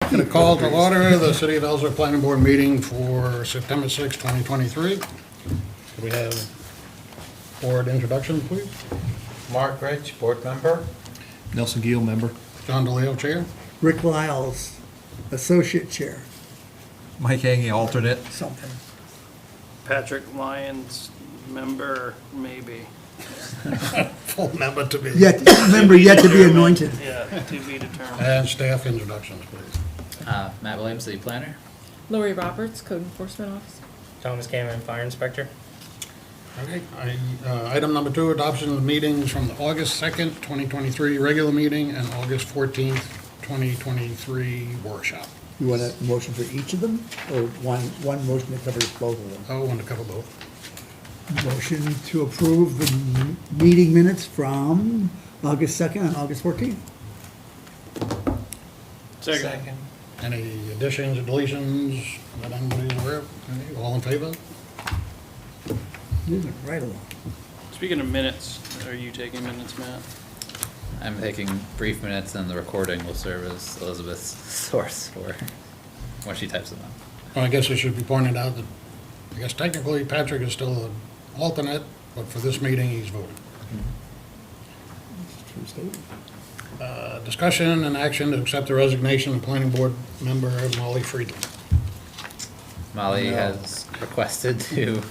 Going to call to order the City of Ellsworth Planning Board meeting for September 6, 2023. Could we have board introduction, please? Mark Rich, board member. Nelson Gill, member. John DeLeo, Chair. Rick Lyles, Associate Chair, Mike Hangy, alternate. something. Patrick Lyons, member, maybe. Full member to be. Member yet to be anointed. Yeah, to be determined. And staff introductions, please. Matt Williams, City Planner. Lori Roberts, Code Enforcement Officer. Thomas Cameron, fire inspector. Okay, item number 2, adoption of the meetings from the August 2nd, 2023 regular meeting and August 14th, 2023 workshop. You want a motion for each of them, or one motion that covers both of them? I want to cover both. Motion to approve the meeting minutes from August 2nd and August 14th. Second. Any additions or deletions that anybody's aware of? Okay, all in favor? Moving right along. Speaking of minutes, are you taking minutes, Matt? I'm taking brief minutes, and the recording will serve as Elizabeth's source for when she types them up. Well, I guess it should be pointed out that, I guess technically Patrick is still an alternate, but for this meeting, he's voting. True statement. Discussion and action to accept the resignation of planning board member Molly Friedland. Molly has requested to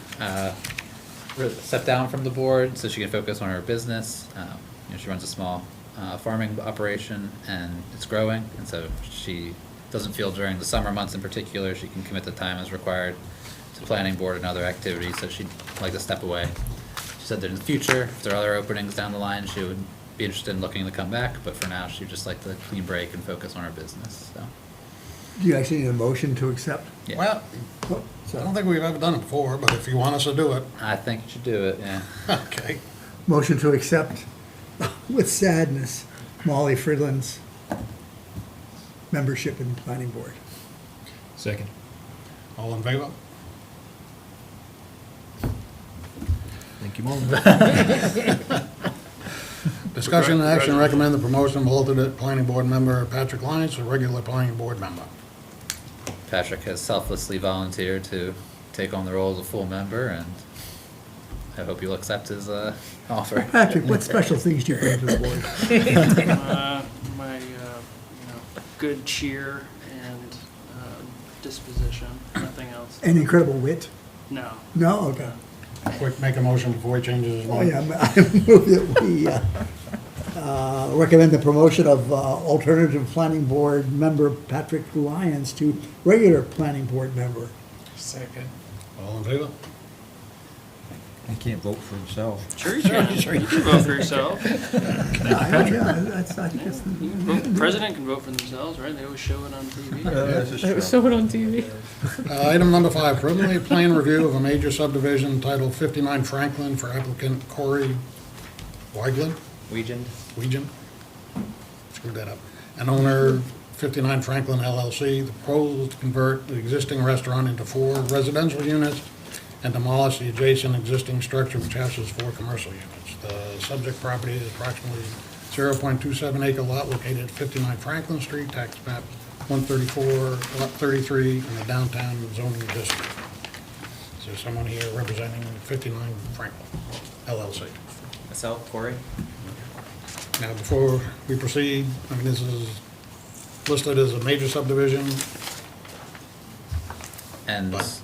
step down from the board so she can focus on her business. She runs a small farming operation, and it's growing, and so she doesn't feel during the summer months in particular she can commit the time as required to planning board and other activities, so she'd like to step away. She said that in the future, if there are other openings down the line, she would be interested in looking to come back, but for now, she'd just like to clean break and focus on her business, so. Do you actually need a motion to accept? Yeah. Well, Oh, I sorry. don't think we've ever done it before, but if you want us to do it, I think you should do it, yeah. okay. Motion to accept with sadness Molly Friedland's membership in the planning board. Second. All in favor? Thank you, Molly. Discussion and action, recommend the promotion of alternate planning board member Patrick Lyons to regular planning board member. Patrick has selflessly volunteered to take on the role as a full member, and I hope you'll accept his offer. Patrick, what special things do you bring to the board? My good cheer and disposition, nothing else. An incredible wit? No. No? Okay. Quick, make a motion before he changes his Oh, mind. yeah, I move that we recommend the promotion of alternative planning board member Patrick Lyons to regular planning board member. Second. All in favor? He can't vote for himself. Sure you can. You can vote for yourself. I think that's President can vote for themselves, right? They always show it on TV. It was shown on TV. Item number 5, preliminary plan review of a major subdivision titled 59 Franklin for applicant Corey Weigland, Weegend? screwed that up, and owner 59 Franklin LLC. The proposal is to convert the existing restaurant into 4 residential units and demolish the adjacent existing structure which houses 4 commercial units. The subject property is approximately 0.27 acre lot located at 59 Franklin Street, tax map 134, lot 33 in the downtown zoning district. Is there someone here representing 59 Franklin LLC? Myself, Corey? Now, before we proceed, I mean, this is listed as a major subdivision. And, But-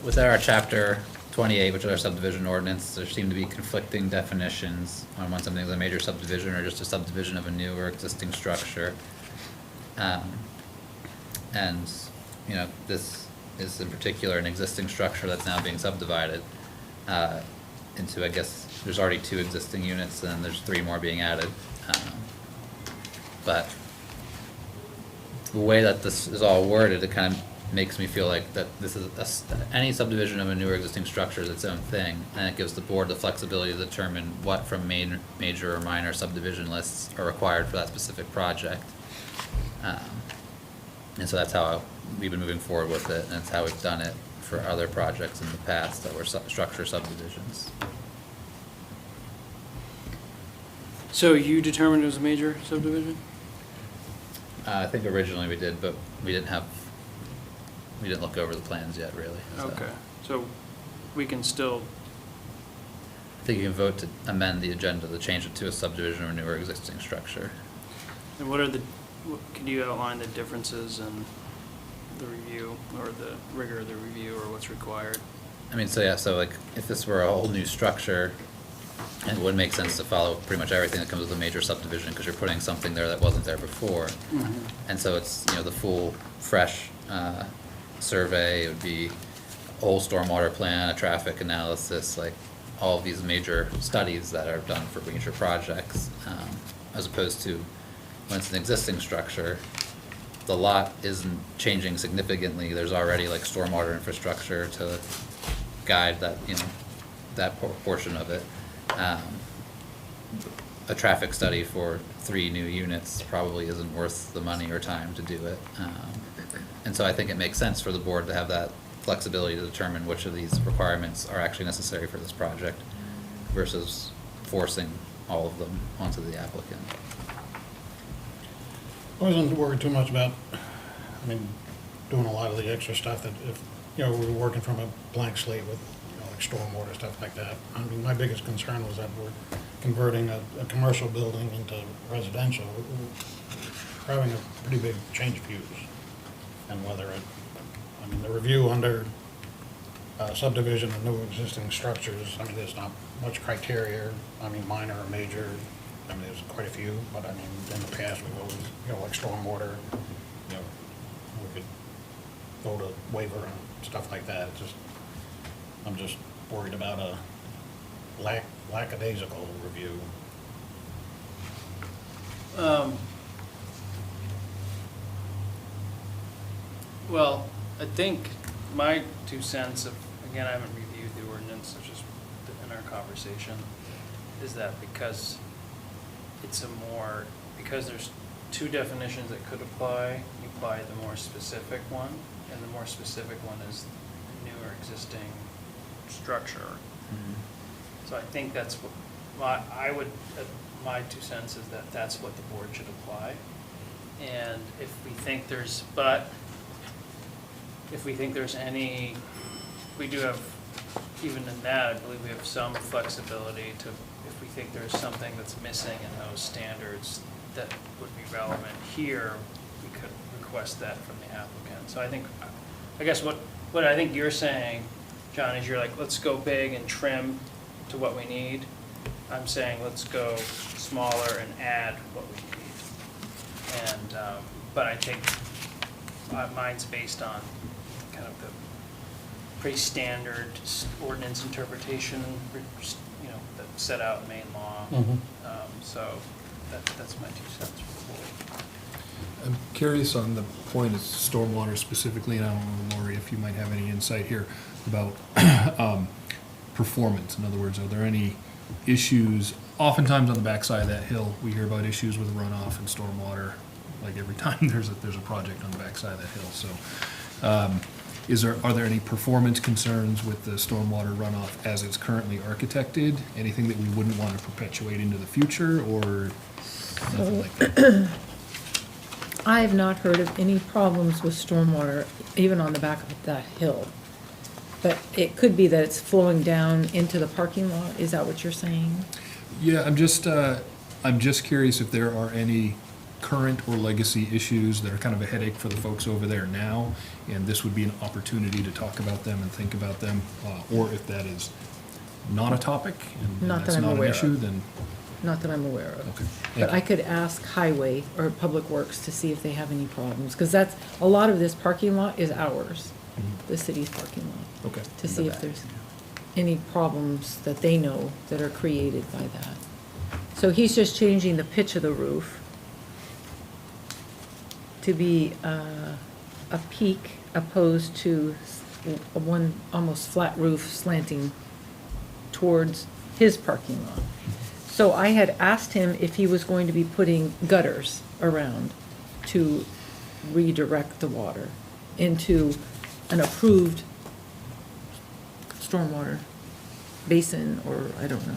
within our chapter 28, which is our subdivision ordinance, there seem to be conflicting definitions on when something's a major subdivision or just a subdivision of a new or existing structure. And, this is in particular an existing structure that's now being subdivided into, I guess, there's already 2 existing units, and then there's 3 more being added. But the way that this is all worded, it kind of makes me feel like that this is any subdivision of a new or existing structure is its own thing, and it gives the board the flexibility to determine what from major or minor subdivision lists are required for that specific project. And so that's how we've been moving forward with it, and that's how we've done it for other projects in the past that were structure subdivisions. So you determined it was a major subdivision? I think originally we did, but we didn't look over the plans yet, really. so. Okay, so we can still, I think you can vote to amend the agenda to change it to a subdivision or newer existing structure. and could you outline the differences in the review or the rigor of the review or what's required? I mean, so yeah, so like, if this were a whole new structure, it would make sense to follow pretty much everything that comes with a major subdivision, because you're putting something there that wasn't there before. And so it's, the full, fresh, survey. It would be a whole stormwater plan, a traffic analysis, like, all of these major studies that are done for major projects, as opposed to when it's an existing structure, the lot isn't changing significantly. There's already like stormwater infrastructure to guide that, that portion of it. A traffic study for 3 new units probably isn't worth the money or time to do it. And so I think it makes sense for the board to have that flexibility to determine which of these requirements are actually necessary for this project versus forcing all of them onto the applicant. I wasn't worried too much about, doing a lot of the extra stuff that if, we were working from a blank slate with, like stormwater, stuff like that. My biggest concern was that we're converting a commercial building into residential. We're having a pretty big change of use. And whether the review under subdivision and new existing structures, there's not much criteria. Minor or major, there's quite a few, but in the past, we've always, like stormwater, we could go to waiver and stuff like that. I'm just worried about a lackadaisical review. Well, I think my 2 cents of, again, I haven't reviewed the ordinance, so just in our conversation, is that because because there's 2 definitions that could apply, you apply the more specific one, and the more specific one is newer existing structure. So I think that's what, my 2 cents is that that's what the board should apply. And if we think there's any, we do have, even in that, I believe we have some flexibility to, if we think there's something that's missing in those standards that would be relevant here, we could request that from the applicant. So I guess what I think you're saying, John, is you're like, let's go big and trim to what we need. I'm saying let's go smaller and add what we need. And, but I think mine's based on kind of the pretty standard ordinance interpretation, that's set out in Maine law. So that's my 2 cents for the board. I'm curious on the point of stormwater specifically, and I don't know, Lori, if you might have any insight here about performance. In other words, are there any issues? Oftentimes on the backside of that hill, we hear about issues with runoff and stormwater, like every time there's a project on the backside of that hill. So are there any performance concerns with the stormwater runoff as it's currently architected? Anything that we wouldn't want to perpetuate into the future, or nothing like that? I have not heard of any problems with stormwater, even on the back of that hill. But it could be that it's flowing down into the parking lot. Is that what you're saying? Yeah, I'm just curious if there are any current or legacy issues that are kind of a headache for the folks over there now, and this would be an opportunity to talk about them and think about them, or if that is not a topic and Not that that's I'm not an aware issue, of. then Not that I'm aware of. okay. But I Thank could ask Highway or Public Works to see if they have any problems, because that's, a lot of this parking lot is ours, the city's parking lot, you. Okay. to see if there's any problems that they know that are created by that. So he's just changing the pitch of the roof to be a peak opposed to one almost flat roof slanting towards his parking lot. So I had asked him if he was going to be putting gutters around to redirect the water into an approved stormwater basin, or I don't know.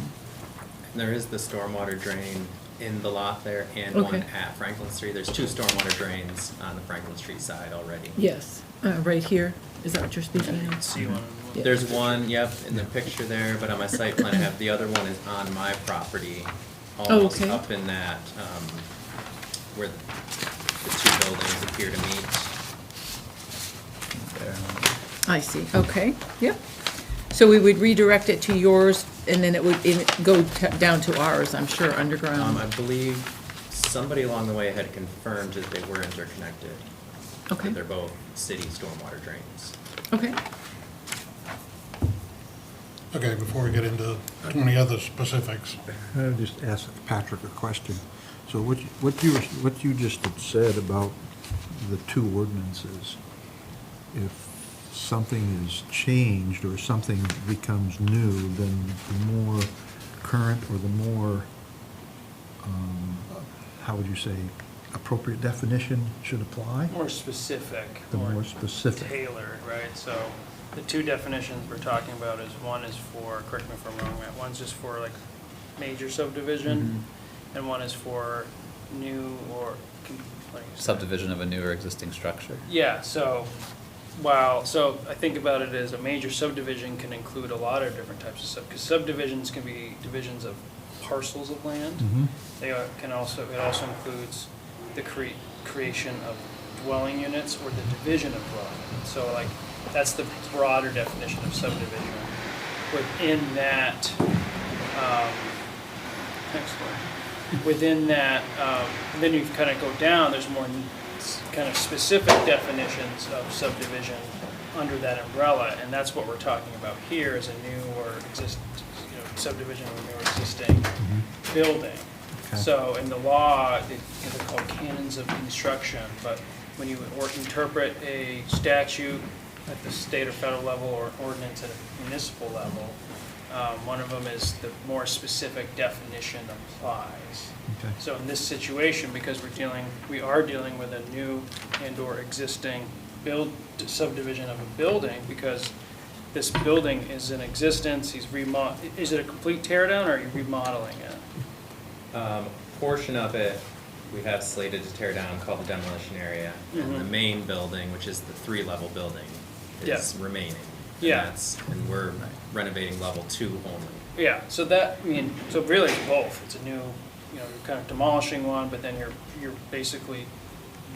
There is the stormwater drain in the lot there and one Okay. at Franklin Street. There's 2 stormwater drains on the Franklin Street side already. Yes, right here, is that what you're speaking of? See one. Yeah. There's one, yep, in the picture there, but on my site plan I have, the other one is on my property, almost okay. up in that, where the 2 buildings appear to meet. I see, okay, yep. So we would redirect it to yours, and then it would go down to ours, I'm sure, I underground. believe somebody along the way had confirmed that they were interconnected. Okay, That they're both city stormwater drains. okay. Okay, before we get into too many other specifics, I'll just ask Patrick a question. So what you just had said about the 2 ordinances, if something is changed or something becomes new, then the more current or the more, how would you say, appropriate definition should apply? More specific. The more specific. Tailored, right? So the 2 definitions we're talking about is, one is for, correct me if I'm wrong, Matt, one's just for like major subdivision, and one is for new or, like you said. Subdivision of a new or existing structure. Yeah, so so I think about it as a major subdivision can include a lot of different types of because subdivisions can be divisions of parcels of land. Mhm. It also includes the creation of dwelling units or the division of dwelling units. So like, that's the broader definition of subdivision. Within that, and then you kind of go down, there's more kind of specific definitions of subdivision under that umbrella, and that's what we're talking about here is a new or subdivision of a new or existing building. Okay. So in the law, they're called canons of construction, but when you interpret a statute at the state or federal level or ordinance at a municipal level, one of them is the more specific definition applies. Okay. So in this situation, because we are dealing with a new and/or existing subdivision of a building, because this building is in existence, is it a complete tear down or are you remodeling it? Portion of it we have slated to tear down called the demolition area. And the main building, which is the 3-level building, is Yeah. remaining. Yeah. And we're renovating level 2 only. Yeah, so so really it's both. It's a new, you're kind of demolishing one, but then you're basically,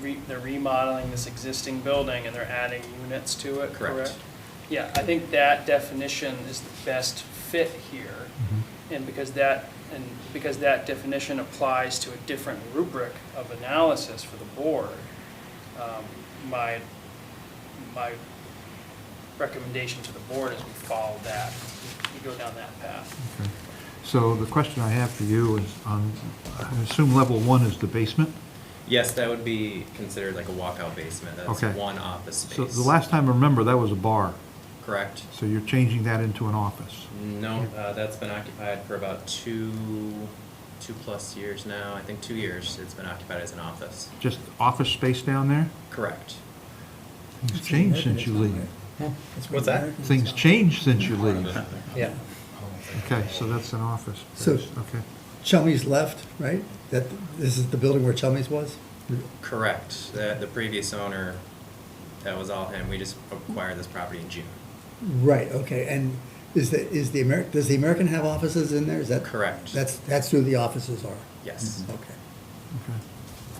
they're remodeling this existing building and they're adding units to it, correct? Yeah, I think that definition is the best fit here. And because that definition applies to a different rubric of analysis for the board, my recommendation to the board is we follow that, we go down that path. Okay. So the question I have for you is on, I assume level 1 is the basement? Yes, that would be considered like a walkout basement. That's Okay. one office space. So the last time I remember, that was a bar. Correct. So you're changing that into an office? No, that's been occupied for about 2+ years now. I think 2 years it's been occupied as an office. Just office space down there? Correct. Things change since you leave. What's that? Things change since you leave. Yeah. Okay, so that's an office So- space, okay. Chumley's left, right? This is the building where Chumley's was? Correct. The previous owner, that was all him. We just acquired this property in June. Right, okay, and does the American have offices in there? Is that? Correct. That's who the offices are? Yes. Okay. Okay.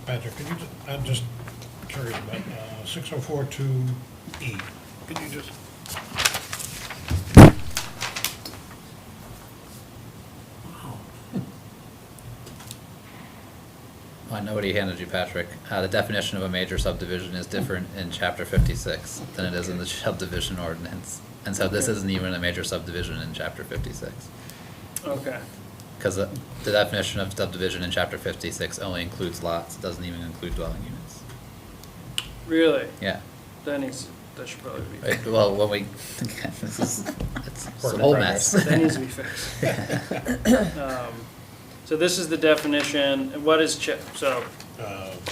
Patrick, could you, I'm just curious about 6042E. Could you just? I know what he handed you, Patrick. The definition of a major subdivision is different in chapter 56 than it is in the subdivision ordinance. And so this isn't even a major subdivision in chapter 56. Okay. Because the definition of subdivision in chapter 56 only includes lots, it doesn't even include dwelling units. Really? Yeah. That should probably be Right, fixed. well, when we, again, it's a whole mess. That needs to be fixed. So this is the definition, and what is,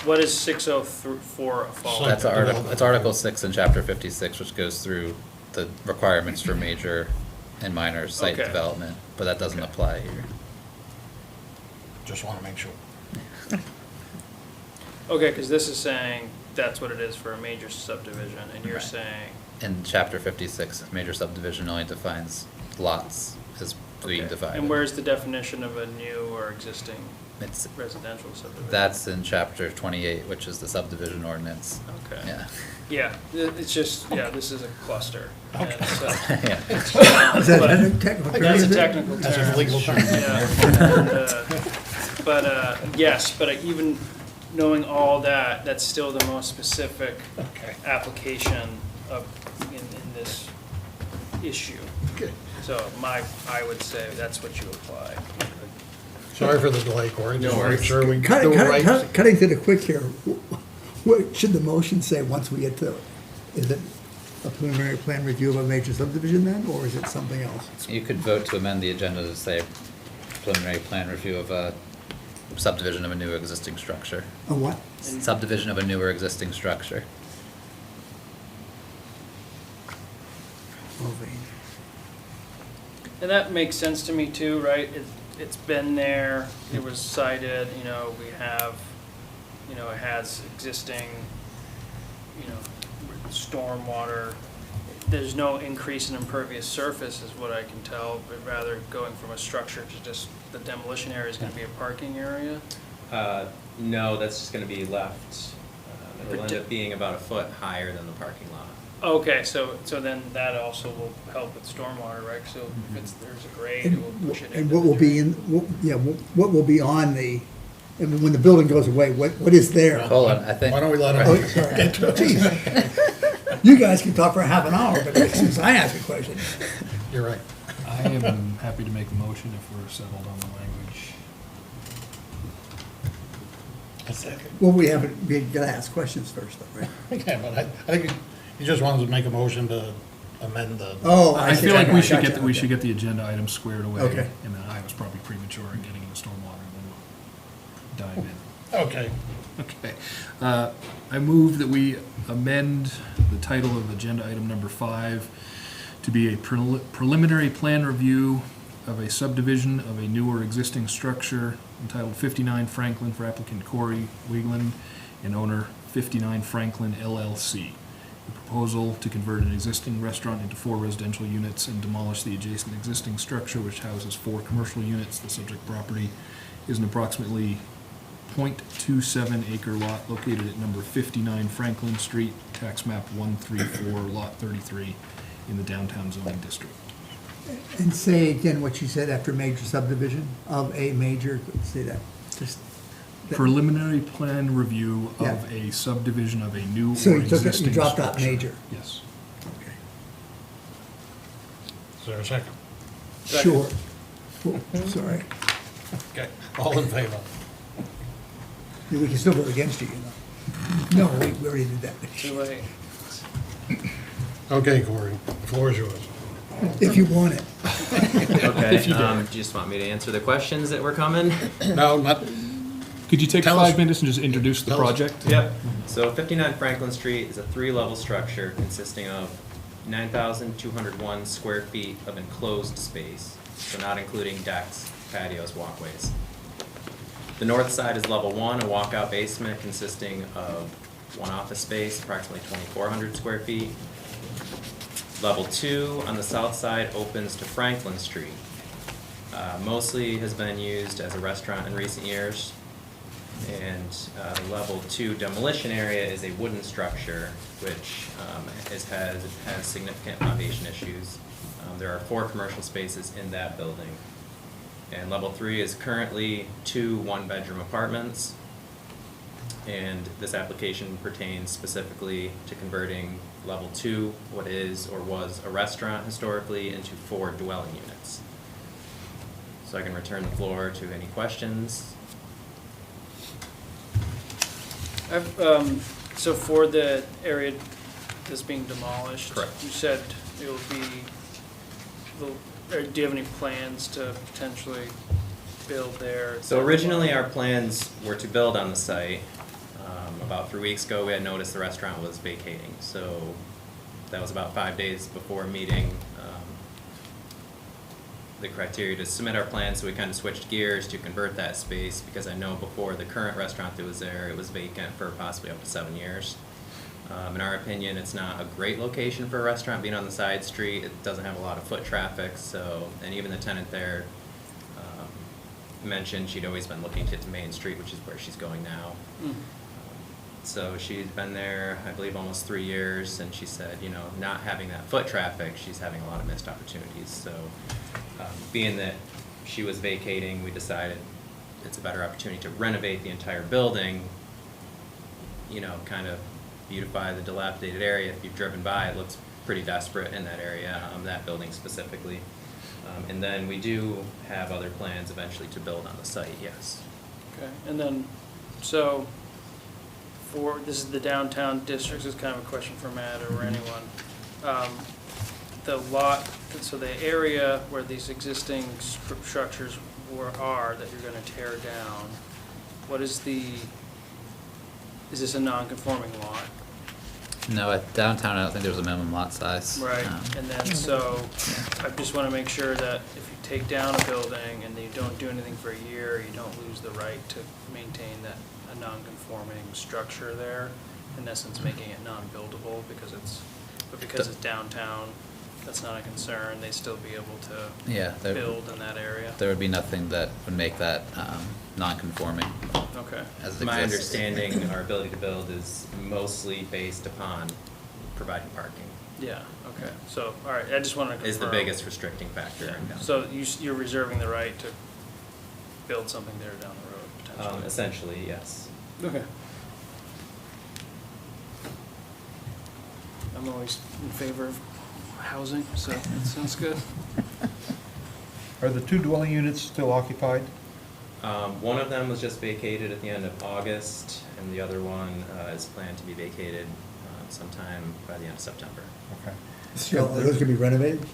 what is 604 fall? That's Article 6 in chapter 56, which goes through the requirements for major and minor site Okay. development, but that doesn't apply here. just want to make sure. Okay, because this is saying that's what it is for a major subdivision, and you're Right. saying, In chapter 56, major subdivision only defines lots as being okay. divided. And where's the definition of a new or existing It's, residential subdivision? that's in chapter 28, which is the subdivision ordinance. Okay. Yeah. Yeah, it's just, yeah, this is a cluster. And so- Yeah. Is that But- a technical term? That's a is it? technical That's term. a legal term. Yeah. But, yes, but even knowing all that, that's still the most specific Okay. application of, in this issue. Okay. So I would say that's what you apply. Sorry for the delay, Corey. Just want to make sure we do Cutting, it right. cutting to the quick here, what should the motion say once we get to, is it a preliminary plan review of a major subdivision then, or is it something else? You could vote to amend the agenda to say preliminary plan review of a subdivision of a new existing structure. A what? Subdivision of a newer existing structure. And that makes sense to me too, right? It's been there, it was cited, we have, it has existing, stormwater. There's no increase in impervious surface is what I can tell, but rather going from a structure to just the demolition area is gonna be a parking area. No, that's just gonna be left. It'll end Parti- up being about a foot higher than the parking lot. Okay, so then that also will help with stormwater, right? So if there's a grade, it will push it into. And what will be in, what will be on the, and when the building goes away, what is there? Hold on, I think. Why don't we let Oh, him sorry. get to it? Jeez. You guys can talk for half an hour, but as soon as I ask a question. You're right. I am happy to make a motion if we're settled on the language. A second. Well, we gotta ask questions first, though, right? Okay, but I think you just wanted to make a motion to amend the. Oh, I see. feel like we should Gotcha, get, we okay. should get the agenda items squared away. Okay. And then I was probably premature in getting into stormwater, and then we'll dive in. Okay. Okay. I move that we amend the title of agenda item number 5 to be a preliminary plan review of a subdivision of a new or existing structure entitled 59 Franklin for applicant Corey Wiegland and owner 59 Franklin LLC. The proposal to convert an existing restaurant into 4 residential units and demolish the adjacent existing structure which houses 4 commercial units. The subject property is an approximately .27 acre lot located at number 59 Franklin Street, tax map 134, lot 33, in the downtown zoning district. And say again what you said after major subdivision of a major, say that, just. Preliminary plan review of Yeah. a subdivision of a new So or you took it- you existing dropped out structure. major. Yes. Okay. Is there a second? Sure. Oh, sorry. Okay, all in favor? We can still vote against you, No, we already did that. Too late. Okay, Corey, the floor is yours. If you want it. Okay, do you just want me to answer the questions that were coming? No, not, Could you take Tell us- 5 minutes and just introduce the tell us- project? Yep. So 59 Franklin Street is a 3-level structure consisting of 9,201 square feet of enclosed space, so not including decks, patios, walkways. The north side is level 1, a walkout basement consisting of 1 office space, approximately 2,400 square feet. Level 2 on the south side opens to Franklin Street. Mostly has been used as a restaurant in recent years. And the level 2 demolition area is a wooden structure which has significant foundation issues. There are 4 commercial spaces in that building. And level 3 is currently 2 one-bedroom apartments. And this application pertains specifically to converting level 2, what is or was a restaurant historically, into 4 dwelling units. So I can return the floor to any questions. So for the area that's being demolished? Correct. You said it will be, or do you have any plans to potentially build there? So originally, our plans were to build on the site. About 3 weeks ago, we had noticed the restaurant was vacating, so that was about 5 days before a meeting the criteria to submit our plan, so we kind of switched gears to convert that space, because I know before the current restaurant that was there, it was vacant for possibly up to 7 years. In our opinion, it's not a great location for a restaurant, being on the side street. It doesn't have a lot of foot traffic, so, and even the tenant there mentioned she'd always been looking to hit the main street, which is where she's going now. So she's been there, I believe, almost 3 years, and she said, you know, not having that foot traffic, she's having a lot of missed opportunities. So being that she was vacating, we decided it's a better opportunity to renovate the entire building, you know, kind of beautify the dilapidated area. If you've driven by, it looks pretty desperate in that area, that building specifically. And then we do have other plans eventually to build on the site, yes. Okay, and then, so, this is the downtown district, this is kind of a question for Matt or anyone. The lot, so the area where these existing structures are that you're gonna tear down, what is this a non-conforming lot? No, at downtown, I don't think there's a minimum lot size. Right, and then, so, I just wanna make sure that if you take down a building and you don't do anything for a year, you don't lose the right to maintain a non-conforming structure there, in essence, making it non-buildable, because it's downtown, that's not a concern, they'd still be able to Yeah, build in that area? there would be nothing that would make that non-conforming Okay, as it My exists. understanding, our ability to build is mostly based upon providing parking, yeah, okay, so, all right, I just wanted to confirm. is the biggest restricting factor. Yeah. So you're reserving the right to build something there down the road, potentially? Essentially, yes. Okay. I'm always in favor of housing, so that sounds good. Are the 2 dwelling units still occupied? One of them was just vacated at the end of August, and the other one is planned to be vacated sometime by the end of September. Okay. So are those gonna be renovated?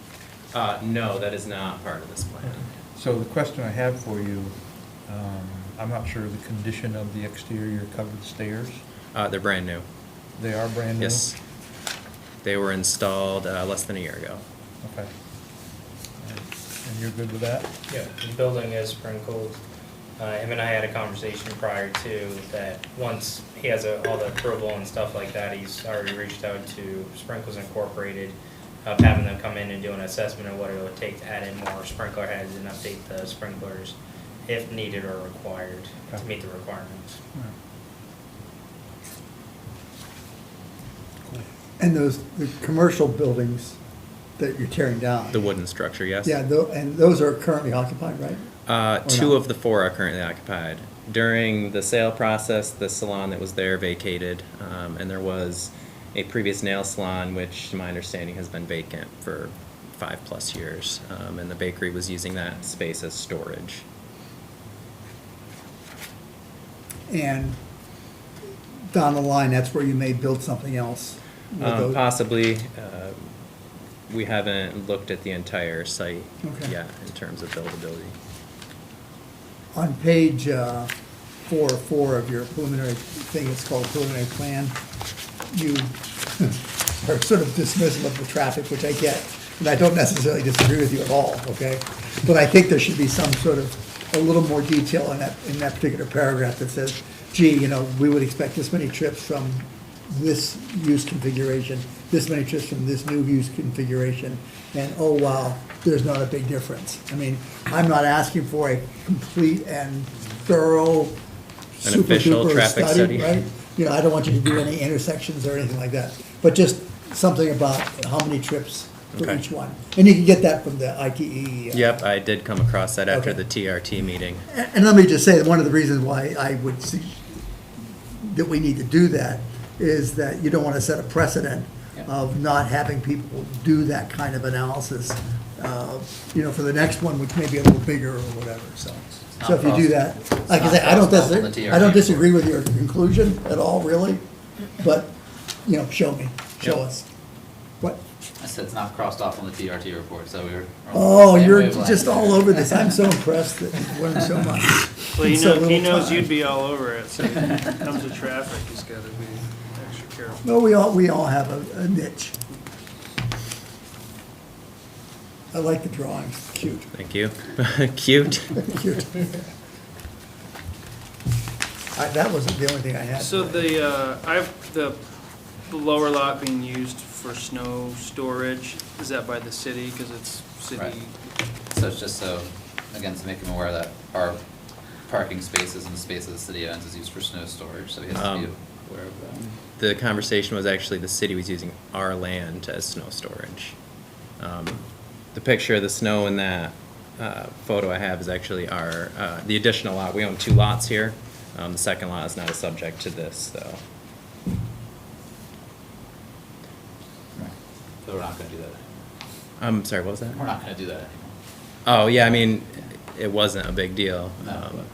No, that is not part of this plan. So the question I have for you, I'm not sure the condition of the exterior covered stairs. They're brand new. They are brand new? Yes. They were installed less than a year ago. Okay. And you're good with that? Yeah, the building is sprinkled. Him and I had a conversation prior to that, once he has all the approval and stuff like that, he's already reached out to Sprinkles Incorporated, of having them come in and do an assessment of what it would take to add in more sprinkler heads and update the sprinklers if needed or required to meet the requirements. And the commercial buildings that you're tearing down? The wooden structure, yes? Yeah, and those are currently occupied, right? Two not? of the 4 are currently occupied. During the sale process, the salon that was there vacated, and there was a previous nail salon, which to my understanding has been vacant for 5+ years, and the bakery was using that space as storage. And down the line, that's where you may build something else? with those? Possibly. We haven't looked at the entire site Okay. yet in terms of buildability. On page 4 of your preliminary thing, it's called preliminary plan, you are sort of dismissive of the traffic, which I get, and I don't necessarily disagree with you at all, okay? But I think there should be some sort of, a little more detail in that particular paragraph that says, gee, you know, we would expect this many trips from this use configuration, this many trips from this new use configuration, and oh wow, there's not a big difference. I mean, I'm not asking for a complete and thorough, super official duper traffic study. right? You know, I don't want you to do any intersections or anything like that, but just something about how many trips for Okay. each one. And you can get that from the ITE. Yep, I did come across that after Okay. the TRT meeting. And let me just say, that one of the reasons why I would see that we need to do that is that you don't want to set a precedent of not having people do that kind of analysis, you know, for the next one, which may be a little bigger or whatever, so. So if you do that, like I say, I don't disagree with your conclusion at all, really, but, you know, show me, show Yep. us. What? I said it's not crossed off on the TRT report, so we're. Oh, you're just all over this. I'm so impressed that you've learned so much. Well, in so he little knows time. you'd be all over it, so when it comes to traffic, he's gotta be extra careful. Well, we all have a niche. I like the drawing, cute, Thank you. Cute. cute. That wasn't the only thing I had. So I have the lower lot being used for snow storage, is that by the city, because it's city? Right. So it's just so, again, to make him aware that our parking spaces and the space of the city owns is used for snow storage, so he has to be aware of that. The conversation was actually the city was using our land as snow storage. The picture of the snow in that photo I have is actually our, the additional lot. We own 2 lots here. The second lot is not a subject to this, though. Right. So we're not gonna do that anymore. I'm sorry, what was that? We're not gonna do that anymore. Oh, yeah, I mean, it wasn't a big deal. No, but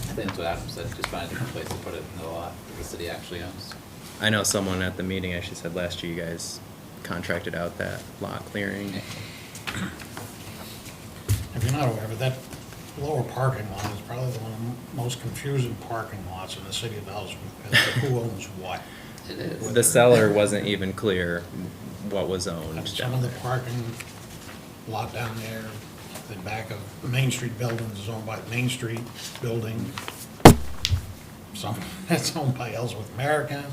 I think that's what Adam said, just find a different place to put it in the lot that the city actually owns. I know someone at the meeting actually said last year you guys contracted out that lot clearing. If you're not aware, but that lower parking lot is probably the one of the most confusing parking lots in the city of Ellsworth, as to who owns what. It is. The seller wasn't even clear what was I mean, owned some down of the there. parking lot down there, the back of the Main Street buildings is owned by Main Street Building. Some, that's owned by Ellsworth American,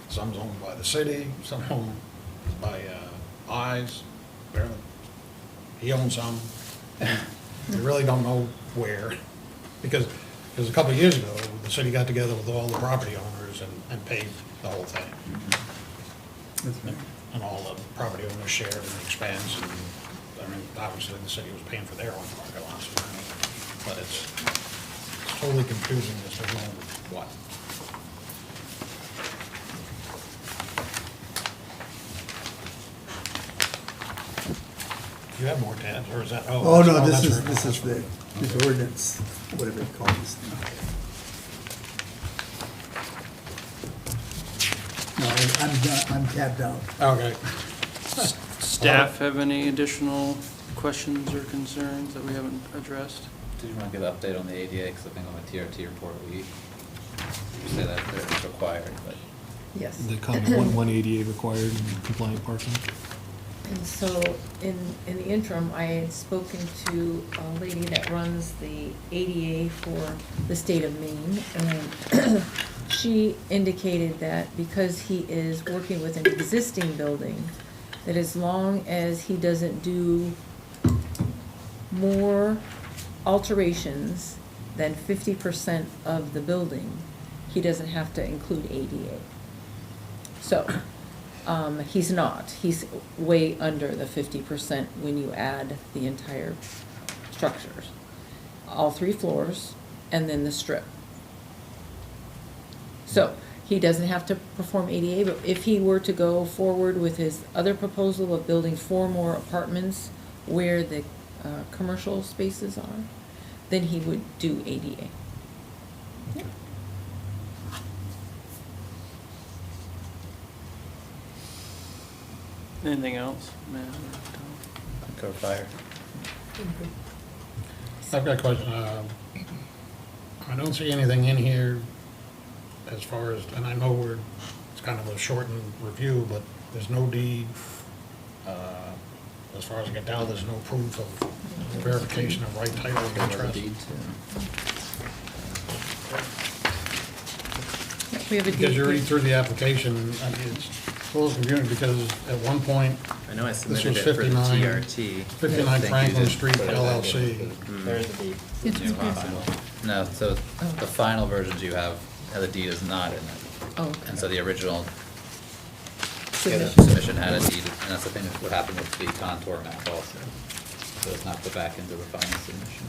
some's owned by the city, some owned by, Eyes, whatever. He owns some, and you really don't know where, because a couple of years ago, the city got together with all the property owners and paid the whole thing. That's right. And all the property owners shared in the expense, and, I mean, obviously, the city was paying for their own parking lots, but it's totally confusing as to who owns what. You have more tabs, or is that, Oh, no, that's this right. is this ordinance, whatever you call this thing. No, I'm done, I'm tabbed out. Okay. Staff have any additional questions or concerns that we haven't addressed? Did you want to give an update on the ADA, because I think on the TRT report, we say that it's required, but. Yes. The comment 180 required and compliant parking. And so, in the interim, I had spoken to a lady that runs the ADA for the state of Maine, and she indicated that because he is working with an existing building, that as long as he doesn't do more alterations than 50% of the building, he doesn't have to include ADA. So, he's not. He's way under the 50% when you add the entire structures. All 3 floors, and then the strip. So, he doesn't have to perform ADA, but if he were to go forward with his other proposal of building 4 more apartments where the commercial spaces are, then he would do ADA. Anything else, Matt or Tom? Code fire. I've got a question. I don't see anything in here as far as, and I know it's kind of a shortened review, but there's no deed. As far as I can tell, there's no proof of verification of right title of interest. We have a Because you deed. read through the application, I mean, it's a little confusing because at one point, I know I was submitted it for the 59. TRT. 59 I think you Franklin did Street put it back LLC. in. There's the deed. It's New okay. final. No, so the final versions you have, the deed is not in it. Oh, And so the original submission. submission had a deed, and that's the thing that would happen with the contour map also. So it's not put back into the final submission.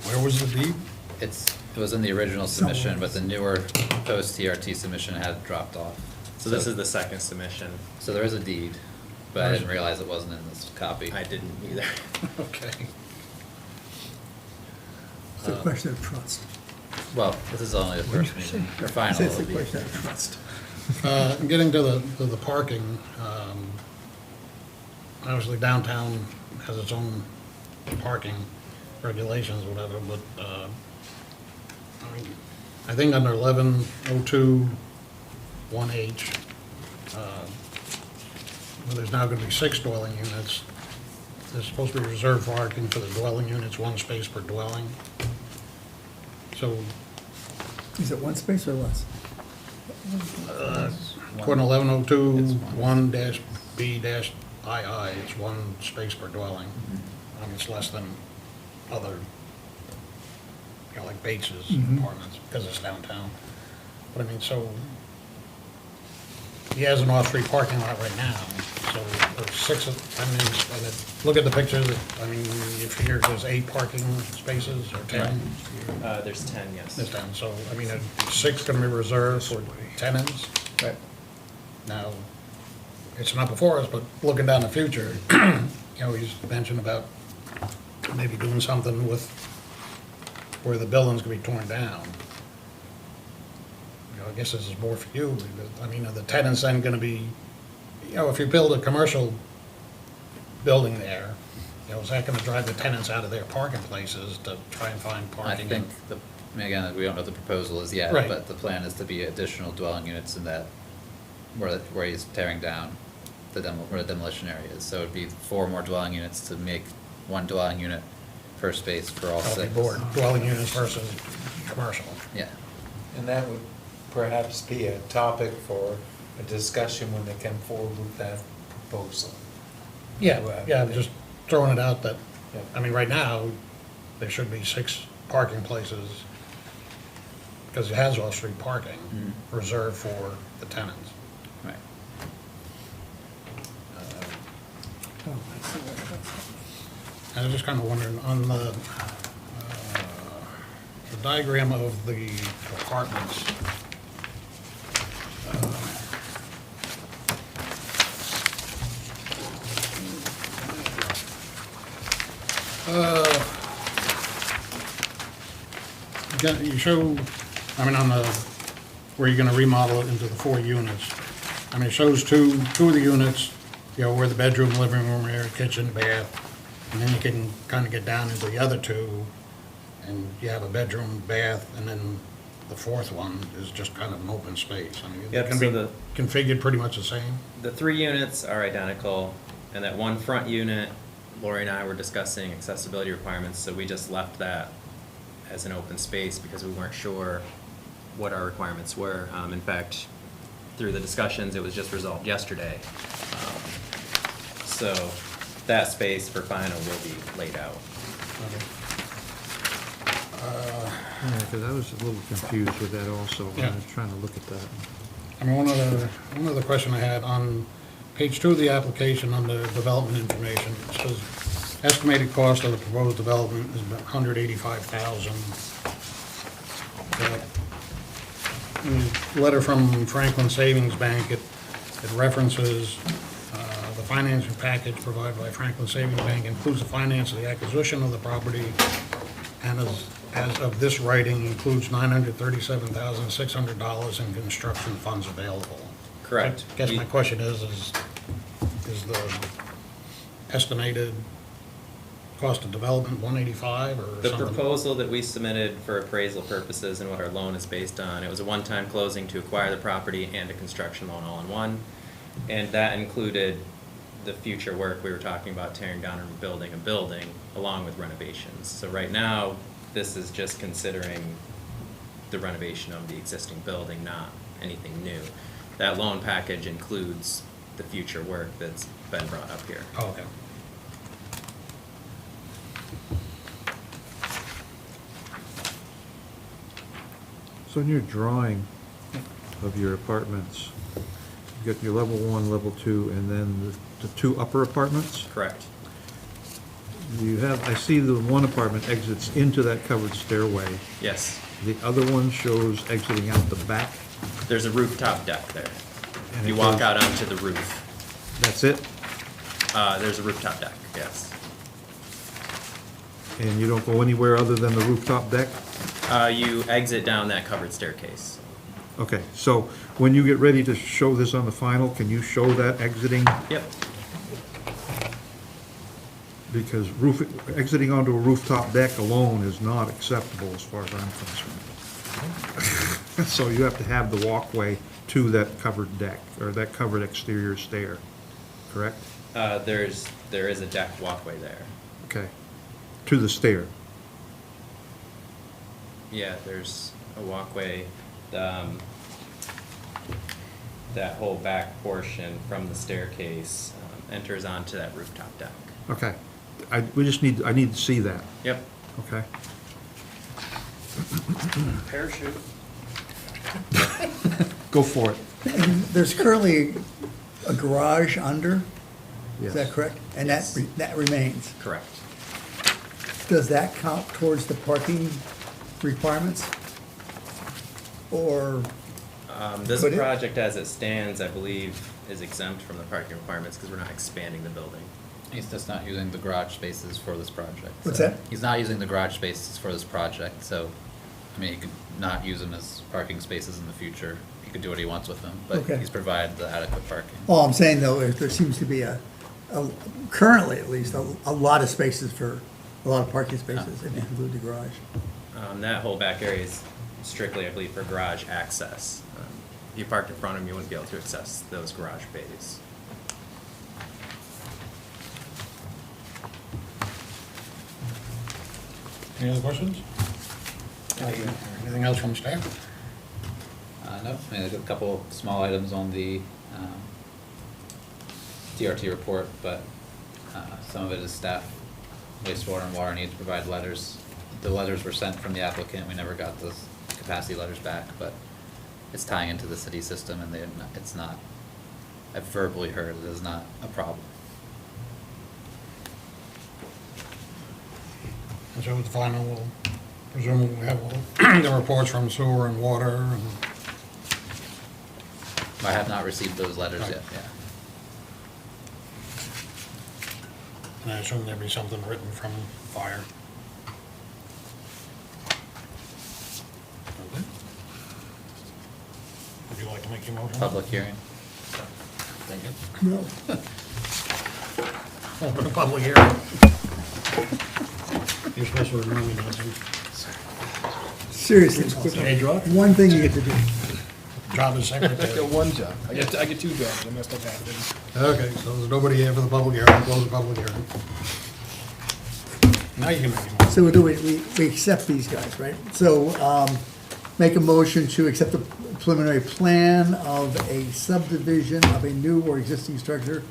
Where was the deed? It was in the original submission, but the newer post-TRT submission had dropped off. So this is the second submission. So there is a deed, but I didn't realize it wasn't in this copy. I didn't either. Okay. It's a question of trust. Well, this is only the first meeting, or final. It's a it'll be. question of trust. Getting to the parking, obviously downtown has its own parking regulations, or whatever, but, I mean, I think under 1102 1H, well, there's now gonna be 6 dwelling units. There's supposed to be reserved parking for the dwelling units, 1 space per dwelling. So, Is it one space or less? according to 1102, 1-B-II, it's 1 space per dwelling. I mean, it's less than other, you know, like Bates's apartments, because it's downtown. But I mean, so, he has an off-street parking lot right now, so there's 6 of, I mean, and look at the picture, I mean, if here, there's 8 parking spaces, or 10? There's 10, yes. There's 10, so, I mean, 6 gonna be reserved for tenants. Right. Now, it's not before us, but looking down the future, you know, he's mentioned about maybe doing something with where the building's gonna be torn down. You know, I guess this is more for you, but, I mean, are the tenants then gonna be, you know, if you build a commercial building there, you know, is that gonna drive the tenants out of their parking places to try and find I parking? think I mean, again, we don't know what the proposal is yet, Right. but the plan is to be additional dwelling units in that, where he's tearing down where the demolition area is. So it'd be 4 more dwelling units to make 1 dwelling unit per space for all 6. That'll be board, dwelling units versus commercial. Yeah, And that would perhaps be a topic for a discussion when they come forward with that proposal. Yeah, yeah, I'm just throwing it out that, Yeah. I mean, right now, there should be 6 parking places, because it has off-street parking reserved for the tenants. right. I was just kind of wondering, on the diagram of the apartments, you show, I mean, on the, where you're gonna remodel it into the 4 units, I mean, it shows two of the units, you know, where the bedroom, living room area, kitchen, bath, and then you can kind of get down into the other 2, and you have a bedroom, bath, and then the 4th one is just kind of an open space. I mean, Yep, it can so be the- configured pretty much the same. The 3 units are identical, and that one front unit, Lori and I were discussing accessibility requirements, so we just left that as an open space because we weren't sure what our requirements were. In fact, through the discussions, it was just resolved yesterday. So that space for final will be laid out. Yeah, because I was a little confused with that also, when I was Yeah. trying to look at that. I mean, one other question I had, on page 2 of the application, under development information, it says estimated cost of the proposed development is about $185,000. In the letter from Franklin Savings Bank, it references the financing package provided by Franklin Savings Bank includes the finance of the acquisition of the property, and as of this writing, includes $937,600 in construction funds available. Correct. I guess my question is the estimated cost of development 185 or The something? proposal that we submitted for appraisal purposes and what our loan is based on, it was a one-time closing to acquire the property and a construction loan all in one. And that included the future work we were talking about, tearing down and rebuilding a building along with renovations. So right now, this is just considering the renovation of the existing building, not anything new. That loan package includes the future work that's been brought up here. Oh, okay. So in your drawing of your apartments, you got your level 1, level 2, and then the 2 upper apartments? Correct. You have, I see the one apartment exits into that covered stairway. Yes. The other one shows exiting out the back. There's a rooftop deck there. And You it walk goes- out onto the roof. That's it? There's a rooftop deck, yes. And you don't go anywhere other than the rooftop deck? You exit down that covered staircase. Okay, so when you get ready to show this on the final, can you show that exiting? Yep. Because exiting onto a rooftop deck alone is not acceptable as far as I'm concerned. So you have to have the walkway to that covered deck, or that covered exterior stair, correct? There is a deck walkway there. Okay. To the stair. Yeah, there's a walkway, that whole back portion from the staircase enters onto that rooftop deck. Okay. I need to see that, Yep. okay? Parachute. Go for it. And there's currently a garage under, is that Yes. correct? And Yes. that remains. Correct. Does that count towards the parking requirements? Or, This Could it? project as it stands, I believe, is exempt from the parking requirements because we're not expanding the building. He's just not using the garage spaces for this project. What's so- that? He's not using the garage spaces for this project, so, I mean, he could not use them as parking spaces in the future. He could do what he wants with them, but Okay. he's provided the adequate parking. all I'm saying though, is there seems to be currently at least, a lot of spaces for, a lot of parking spaces if you include the garage. That whole back area is strictly, I believe, for garage access. If you parked in front of them, you wouldn't be able to access those garage bays. Any other questions? Anything else from staff? No, I mean, there's a couple small items on the DRT report, but some of it is staff, wastewater and water need to provide letters. The letters were sent from the applicant, we never got those capacity letters back, but it's tying into the city system and it's not, I've verbally heard it is not a problem. And so with the final, we'll presume we have all the reports from sewer and water and I have not received those letters Right. yet, yeah. And I assume there'd be something written from fire. Okay. Would you like to make your motion? Public hearing. Thank you. No. Open a public hearing. You're supposed to remind me not to. Seriously, one thing you get to do. Job as I got secretary. one job. I get two jobs. I messed up half of them. Okay, so there's nobody here for the public hearing, close the public hearing. Now you can make your motion. So we accept these guys, right? So, make a motion to accept the preliminary plan of a subdivision of a new or existing structure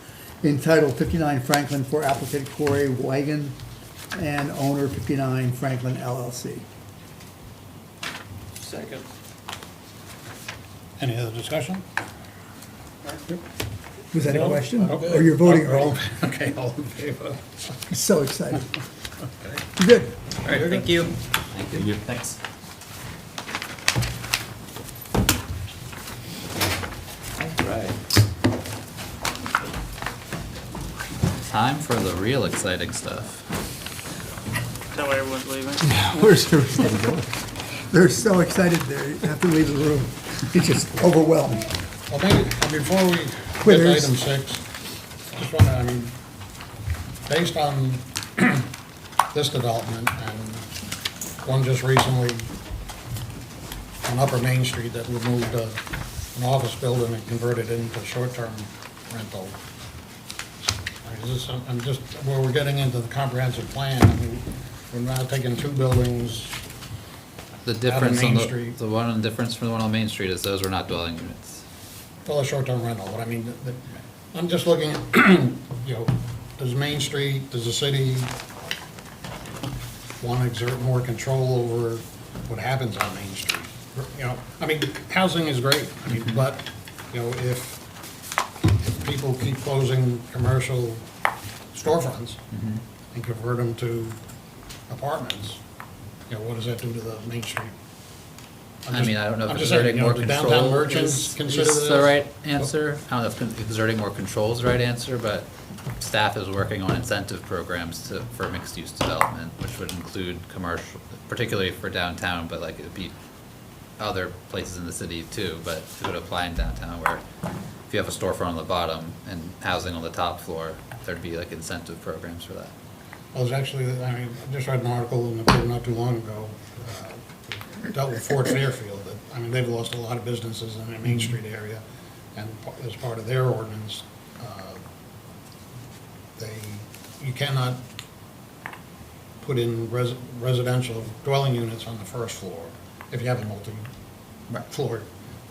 entitled 59 Franklin for applicant Corey Wagon and owner 59 Franklin LLC. Second. Any other discussion? Was that a question? Okay. Or you're voting All- already? Okay, all in favor? So excited. Good. All right, thank you. Thank you. Thanks. Right. Time for the real exciting stuff. Is that why everyone's leaving? Where's everybody going? They're so excited they have to leave the room. It's just overwhelming. Well, maybe, before we get to Quitters. item 6, just wonder, I mean, based on this development and one just recently on Upper Main Street that removed an office building and converted it into short-term rental. I mean, is this, I'm just, where we're getting into the comprehensive plan, I mean, we're now taking 2 buildings. The difference on Main Street. the difference from the one on Main Street is those are not dwelling units. Well, a short-term rental, but I mean, I'm just looking at, you know, does Main Street, does the city want to exert more control over what happens on Main Street? You know, I mean, housing is great, I mean, but, you know, if people keep closing commercial storefronts and convert them to apartments, you know, what does that do to the Main Street? I mean, I don't know if I'm just saying, exerting you know, more the control downtown merchants is consider this? the right answer. I don't know if exerting more control is the right answer, but staff is working on incentive programs for mixed-use development, which would include commercial, particularly for downtown, but like it'd be other places in the city too, but it would apply in downtown where if you have a storefront on the bottom and housing on the top floor, there'd be like incentive programs for that. I was actually, I mean, I just read an article in the paper not too long ago, dealt with Fort Fairfield, that I mean, they've lost a lot of businesses in the Main Street area, and as part of their ordinance, you cannot put in residential dwelling units on the first floor if you have a multi-floor.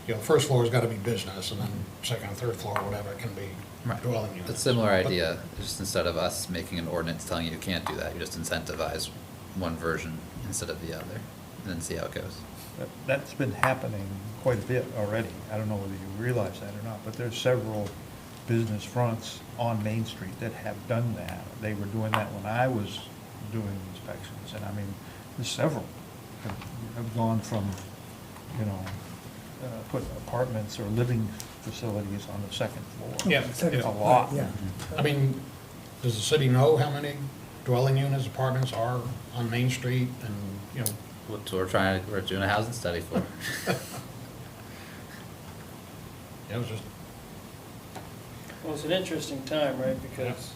You know, first floor's gotta be business, and then second and third floor, whatever, can be Right. dwelling units. It's a similar But- idea, just instead of us making an ordinance telling you can't do that, you just incentivize one version instead of the other, and then see how it goes. That's been happening quite a bit already. I don't know whether you realize that or not, but there's several business fronts on Main Street that have done that. They were doing that when I was doing inspections, and I mean, there's several have gone from, you know, put apartments or living facilities on the second floor. Yeah, Second- yeah. A lot. Yeah. I mean, does the city know how many dwelling units, apartments are on Main Street, and, you know, What we're doing a housing study for. it was just, Well, it's an interesting time, right, because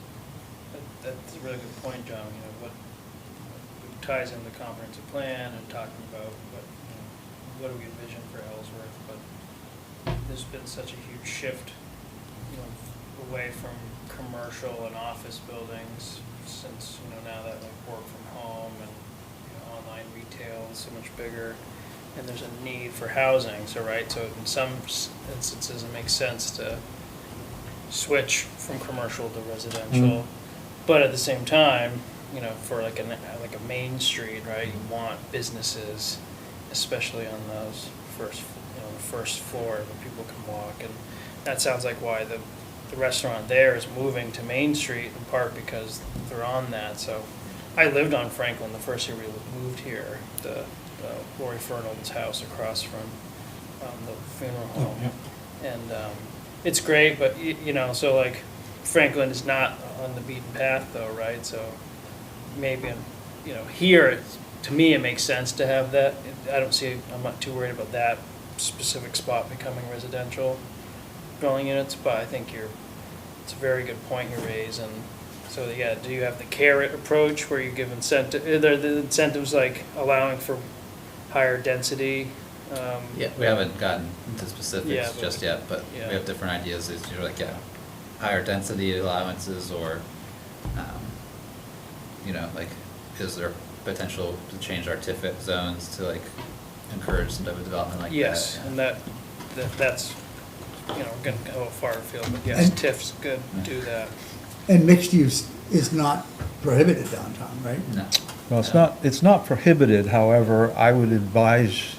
that's a really good point, John, you know, what ties in the comprehensive plan and talking about what do we envision for Ellsworth, but there's been such a huge shift, you know, away from commercial and office buildings since, you know, now that like work from home and, you know, online retail is so much bigger, and there's a need for housing, so, right, so in some instances, it makes sense to switch from commercial to residential. But at the same time, you know, for like a main street, right, you want businesses, especially on those first floor where people can walk. And that sounds like why the restaurant there is moving to Main Street, in part because they're on that. So I lived on Franklin the first year we moved here, the Lori Fernald's house across from the funeral home. And it's great, but you know, so like Franklin is not on the beaten path though, right? So maybe, you know, here, to me, it makes sense to have that. I'm not too worried about that specific spot becoming residential dwelling units, but I think it's a very good point you raise. And so, yeah, do you have the carrot approach where you give incentive, the incentives like allowing for higher density? Yeah, we haven't gotten into Yeah, specifics but just yet, but yeah. we have different ideas, is you're like, yeah, higher density allowances, or, you know, like, is there potential to change our TIF zones to like encourage some type of development like that? Yes, Yeah. and that's, you know, we're gonna go far afield, but yes, And- TIF's good, do that. And mixed use is not prohibited downtown, right? No. Well, it's not prohibited, however, I would advise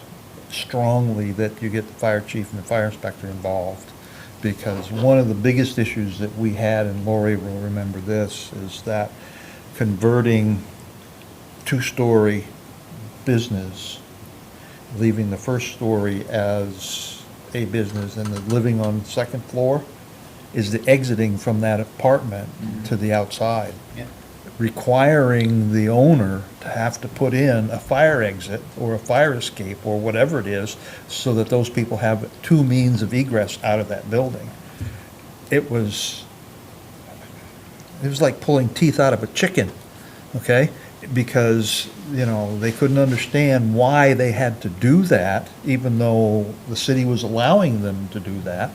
strongly that you get the fire chief and the fire inspector involved, because one of the biggest issues that we had, and Lori will remember this, is that converting two-story business, leaving the first story as a business and the living on the second floor, is the exiting from that apartment to the outside, Yeah. requiring the owner to have to put in a fire exit or a fire escape or whatever it is, so that those people have two means of egress out of that building. It was like pulling teeth out of a chicken, okay? Because, you know, they couldn't understand why they had to do that, even though the city was allowing them to do that.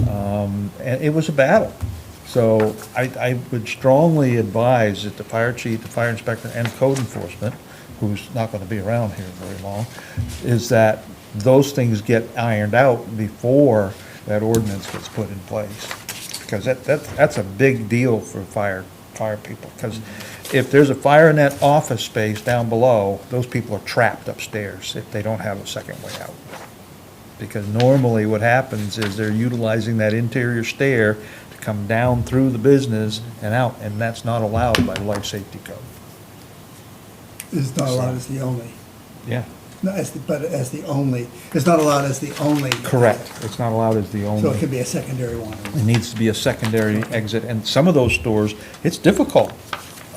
And it was a battle. So I would strongly advise that the fire chief, the fire inspector, and code enforcement, who's not gonna be around here very long, is that those things get ironed out before that ordinance gets put in place. Because that's a big deal for fire people. Because if there's a fire in that office space down below, those people are trapped upstairs if they don't have a second way out. Because normally what happens is they're utilizing that interior stair to come down through the business and out, and that's not allowed by the life safety code. It's not allowed as the only, Yeah. no, but as the only, it's not allowed as the only. Correct. It's not allowed as the So only. it can be a secondary one. It needs to be a secondary exit, and some of those stores, it's difficult,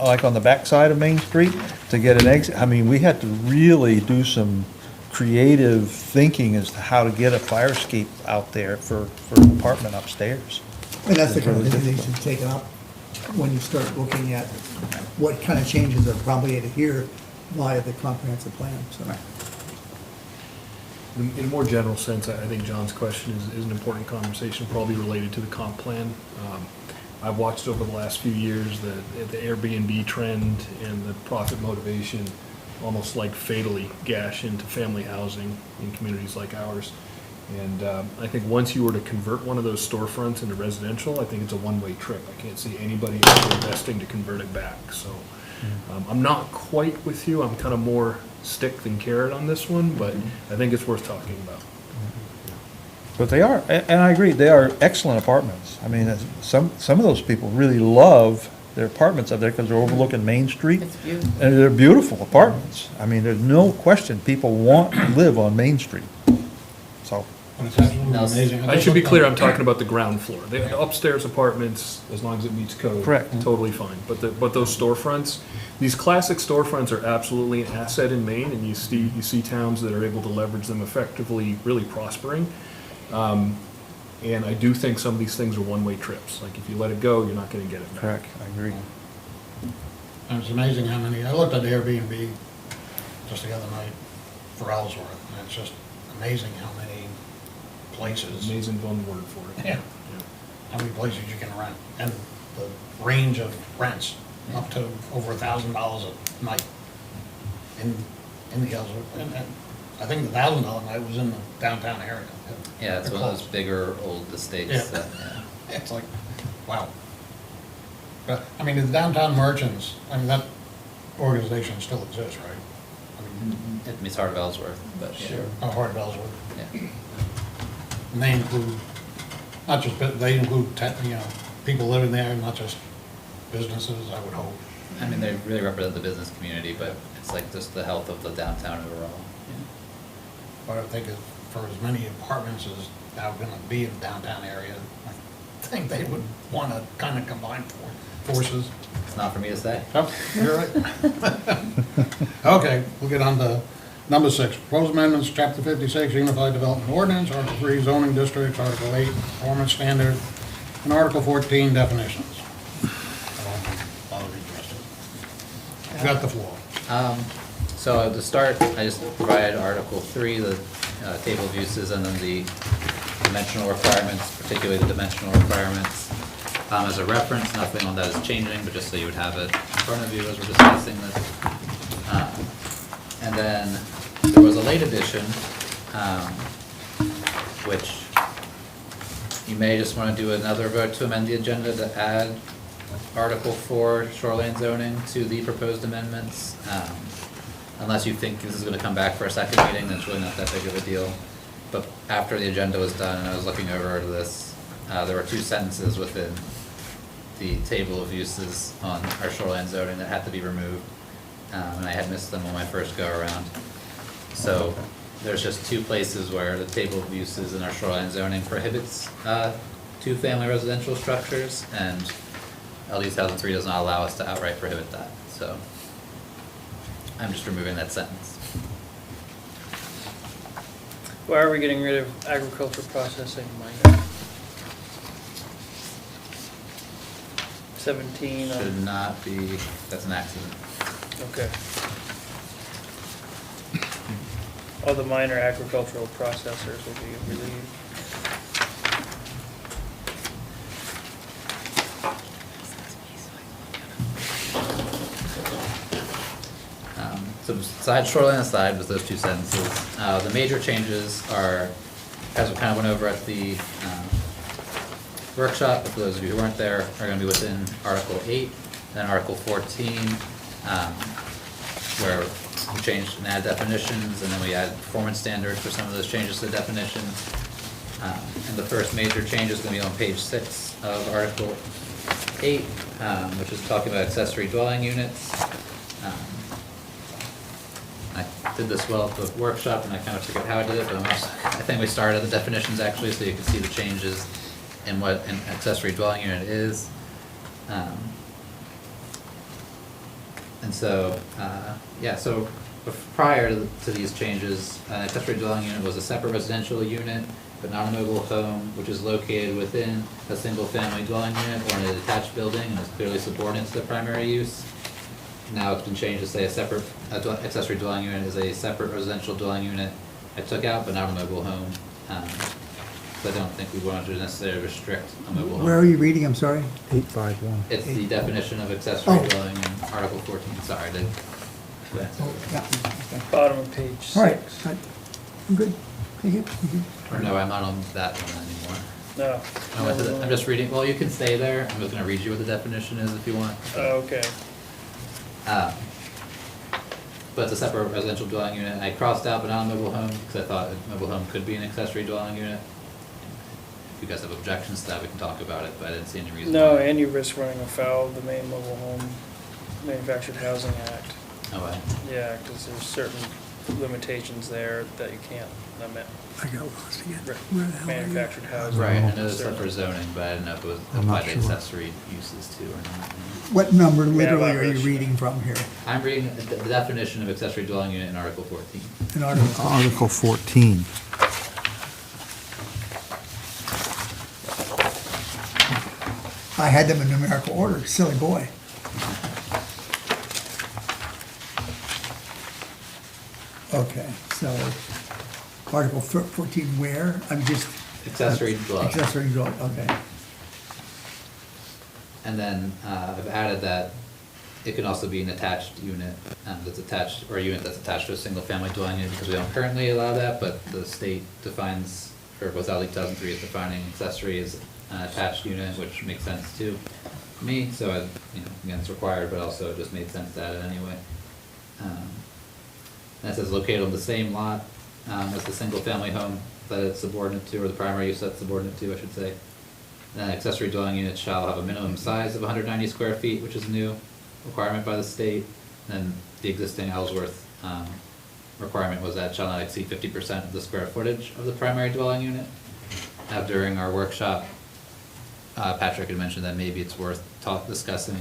like on the backside of Main Street, to get an exit. I mean, we had to really do some creative thinking as to how to get a fire escape out there for an apartment upstairs. And that's the It's kind of really thing that you difficult. should take up when you start looking at what kind of changes are probably here via the comprehensive plan, so. In a more general sense, I think John's question is an important conversation, probably related to the comp plan. I've watched over the last few years the Airbnb trend and the profit motivation almost like fatally gash into family housing in communities like ours. And I think once you were to convert one of those storefronts into residential, I think it's a one-way trip. I can't see anybody ever investing to convert it back. So I'm not quite with you. I'm kind of more stick than carrot on this one, but I think it's worth talking about. But they are, and I agree, they are excellent apartments. I mean, some of those people really love their apartments up there because they're overlooking Main Street. It's beautiful. And they're beautiful apartments. I mean, there's no question, people want to live on Main Street. So, It's absolutely Now, amazing. I should be clear, I'm talking about the ground floor. The upstairs apartments, as long as it meets code. Correct. Totally fine. But those storefronts, these classic storefronts are absolutely an asset in Maine, and you see towns that are able to leverage them effectively, really prospering. And I do think some of these things are one-way trips. Like, if you let it go, you're not gonna get it back. correct, I agree. And it's amazing how many, I looked at Airbnb just the other night for Ellsworth, and it's just amazing how many places. Amazing one word for it. Yeah. How many places you can rent, and the range of rents, up to over $1,000 a night in the Ellsworth. And I think the $1,000 night was in the downtown area. Yeah, it's They're one of those close. bigger old estates Yeah. that, yeah. It's like, wow. But, I mean, the downtown merchants, I mean, that organization still exists, right? I mean, It's hard of Ellsworth, but yeah. oh, Hard of Ellsworth. Yeah. And they include, not just, they include, people living there, not just businesses, I would hope. I mean, they really represent the business community, but it's like just the health of the downtown overall. But I think for as many apartments as now gonna be in the downtown area, I think they would wanna kind of combine forces. It's not for me to say. Oh, you're right. Okay, we'll get on to number 6, proposed amendments, chapter 56, Unified Development Ordinance, Article 3, zoning districts, Article 8, performance standard, and Article 14, definitions. I'll read the rest of it. You got the floor. So to start, I just provided Article 3, the table of uses, and then the dimensional requirements, particularly the dimensional requirements. As a reference, nothing on that is changing, but just so you would have it in front of you as we're discussing this. And then there was a late addition, which you may just want to do another vote to amend the agenda to add Article 4 shoreline zoning to the proposed amendments. Unless you think this is going to come back for a second meeting, then it's really not that big of a deal. But after the agenda was done and I was looking over this, there were 2 sentences within the table of uses on our shoreline zoning that had to be removed. And I had missed them on my first go around. So there's just 2 places where the table of uses in our shoreline zoning prohibits 2-family residential structures, and LD 2003 does not allow us to outright prohibit that. So I'm just removing that sentence. Why are we getting rid of agriculture processing minor? 17 Should on, not be, that's an accident. okay. All the minor agricultural processors will be relieved. So besides shoreline aside was those 2 sentences. The major changes are, as we kind of went over at the workshop, but for those of you who weren't there, are gonna be within Article 8, then Article 14, where we changed and add definitions, and then we add performance standards for some of those changes to the definitions. And the first major change is gonna be on page 6 of Article 8, which is talking about accessory dwelling units. I did this well at the workshop, and I kind of forget how I did it, but I think we started at the definitions actually, so you can see the changes in what an accessory dwelling unit is. And so, so prior to these changes, an accessory dwelling unit was a separate residential unit, but not a mobile home, which is located within a single-family dwelling unit or in a detached building and is clearly subordinate to the primary use. Now it's been changed to say accessory dwelling unit is a separate residential dwelling unit I took out, but not a mobile home. So I don't think we wanted to necessarily restrict a mobile home. Where are you reading, I'm sorry? 851. It's the definition of accessory Oh. dwelling in Article 14, sorry, to. Oh, yeah, okay. Bottom of page 6. All right, I'm good, thank you. Or no, I'm not on that one anymore. No. I'm just reading, well, you can stay there, I'm just gonna read you what the definition is if you want. Oh, okay. Um, But it's a separate residential dwelling unit, and I crossed out but not a mobile home, because I thought a mobile home could be an accessory dwelling unit. If you guys have objections to that, we can talk about it, but I didn't see any reason. No, why. and you risk running afoul of the Maine Mobile Home Manufactured Housing Act. Oh, well. Yeah, because there's certain limitations there that you can't limit. I got lost again. Right. Where the hell are you? Manufactured housing. Right, I know it's Certain- stuff for zoning, but I didn't know if it was I'm not applied to sure. accessory uses too or not. What number Yeah, literally about are you this. reading from here? I'm reading the definition of accessory dwelling unit in Article 14. In Article, Article 14. I had them in numerical order, silly boy. Okay, so Article 14 where? I'm just. Accessory dwelling. Accessory dwelling, okay. And then I've added that it can also be an attached unit that's attached, or a unit that's attached to a single-family dwelling unit, because we don't currently allow that, but the state defines, or was out 2003 is defining accessory as an attached unit, which makes sense to me, so I, again, it's required, but also it just made sense to add it anyway. And it says located on the same lot as the single-family home that it's subordinate to, or the primary use that's subordinate to, I should say. Then accessory dwelling units shall have a minimum size of 190 square feet, which is a new requirement by the state. And the existing Ellsworth requirement was that shall not exceed 50% of the square footage of the primary dwelling unit. Now, during our workshop, Patrick had mentioned that maybe it's worth discussing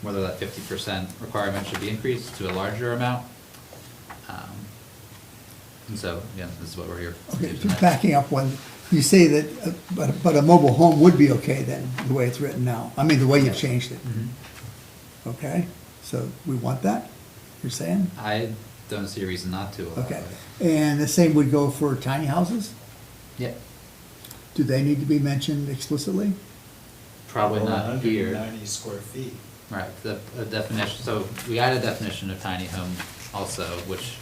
whether that 50% requirement should be increased to a larger amount. And so, again, this is what we're here to Okay, do so tonight. backing up one, you say that, but a mobile home would be okay then, the way it's written now? I mean, the way you've changed it? Mhm. Okay, so we want that, you're saying? I don't see a reason not to allow Okay, it. and the same would go for tiny houses? Yeah, Do they need to be mentioned explicitly? probably not here. 190 square feet. Right, a definition, so we added a definition of tiny home also, which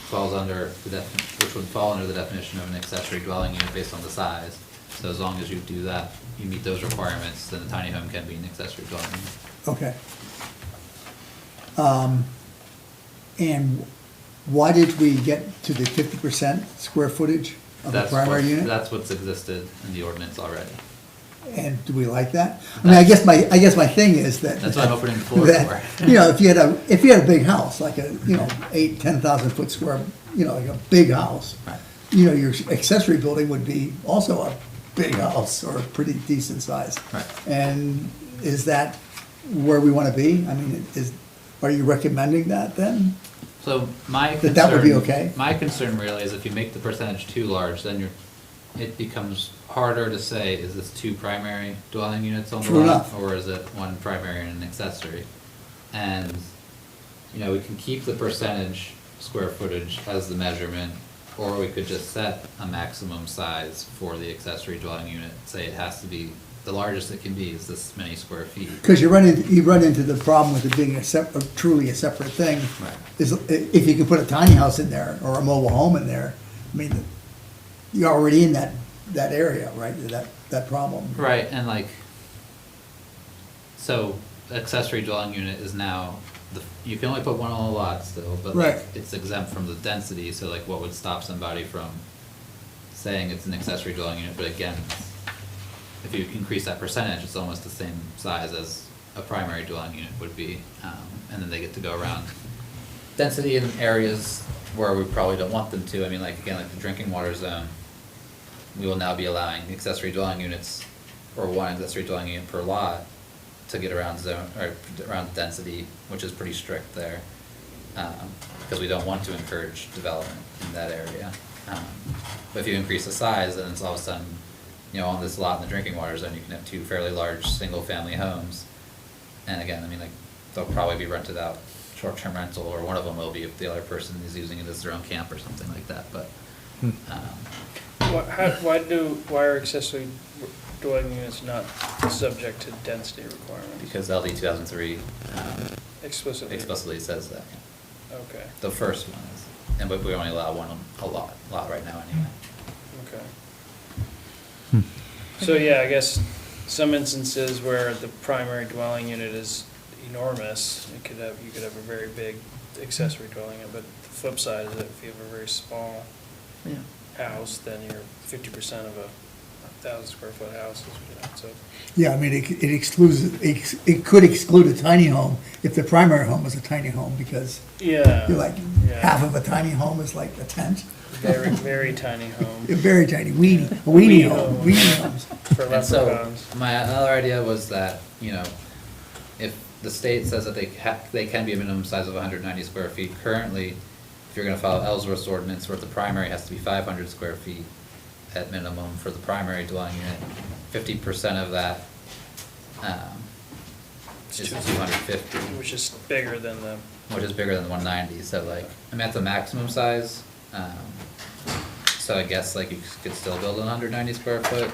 falls under which would fall under the definition of an accessory dwelling unit based on the size. So as long as you do that, you meet those requirements, then a tiny home can be an accessory dwelling unit. Okay. And why did we get to the 50% square footage of the primary unit? That's what's existed in the ordinance already. And do we like that? I mean, I guess my thing is that. That's what I'm opening the floor that, for. You know, if you had a big house, like a, 10,000 foot square, like a big house. Right. Your accessory building would be also a big house or a pretty decent size. Right. And is that where we wanna be? I mean, are you recommending that then? So my concern. That would be okay? My concern really is if you make the percentage too large, then it becomes harder to say, is this two primary dwelling units on the True lot? enough. Or is it one primary and an accessory? And, we can keep the percentage square footage as the measurement, or we could just set a maximum size for the accessory dwelling unit, say it has to be, the largest it can be is this many square feet. Because you run into the problem with it being truly a separate thing. Right. Is if you can put a tiny house in there or a mobile home in there, I mean, you're already in that area, right? That problem. Right, and so accessory dwelling unit is now, you can only put one on a lot still, but Right. it's exempt from the density, so what would stop somebody from saying it's an accessory dwelling unit, but again, if you increase that percentage, it's almost the same size as a primary dwelling unit would be, and then they get to go around density in areas where we probably don't want them to. I mean, like the drinking water zone, we will now be allowing accessory dwelling units, or one accessory dwelling unit per lot, to get around zone, or around density, which is pretty strict there, because we don't want to encourage development in that area. But if you increase the size, then it's all of a sudden, on this lot in the drinking water zone, you can have two fairly large single-family homes. And again, they'll probably be rented out, short-term rental, or one of them will be if the other person is using it as their own camp or something like that, but, Why are accessory dwelling units not subject to density requirements? Because LD 2003 Explicitly? explicitly says that. Okay, The first one is, and but we only allow one a lot right now anyway. okay. So, yeah, I guess some instances where the primary dwelling unit is enormous, you could have a very big accessory dwelling unit, but the flip side is that if you have a very small Yeah. house, then you're 50% of a 1,000 square foot house, so. Yeah, I mean, it excludes, it could exclude a tiny home if the primary home was a tiny home, because Yeah. you're like, Yeah. half of a tiny home is like a tent. Very, very tiny home A very tiny, a weenie Weenie home, home. weenie homes. for And so, leprechauns. my other idea was that, if the state says that they can be a minimum size of 190 square feet, currently, if you're gonna follow Ellsworth's ordinance, where the primary has to be 500 square feet at minimum for the primary dwelling unit, 50% of that, is 250. Which is bigger than the, Which is bigger than the 190, so that's the maximum size. So I guess you could still build a 190 square foot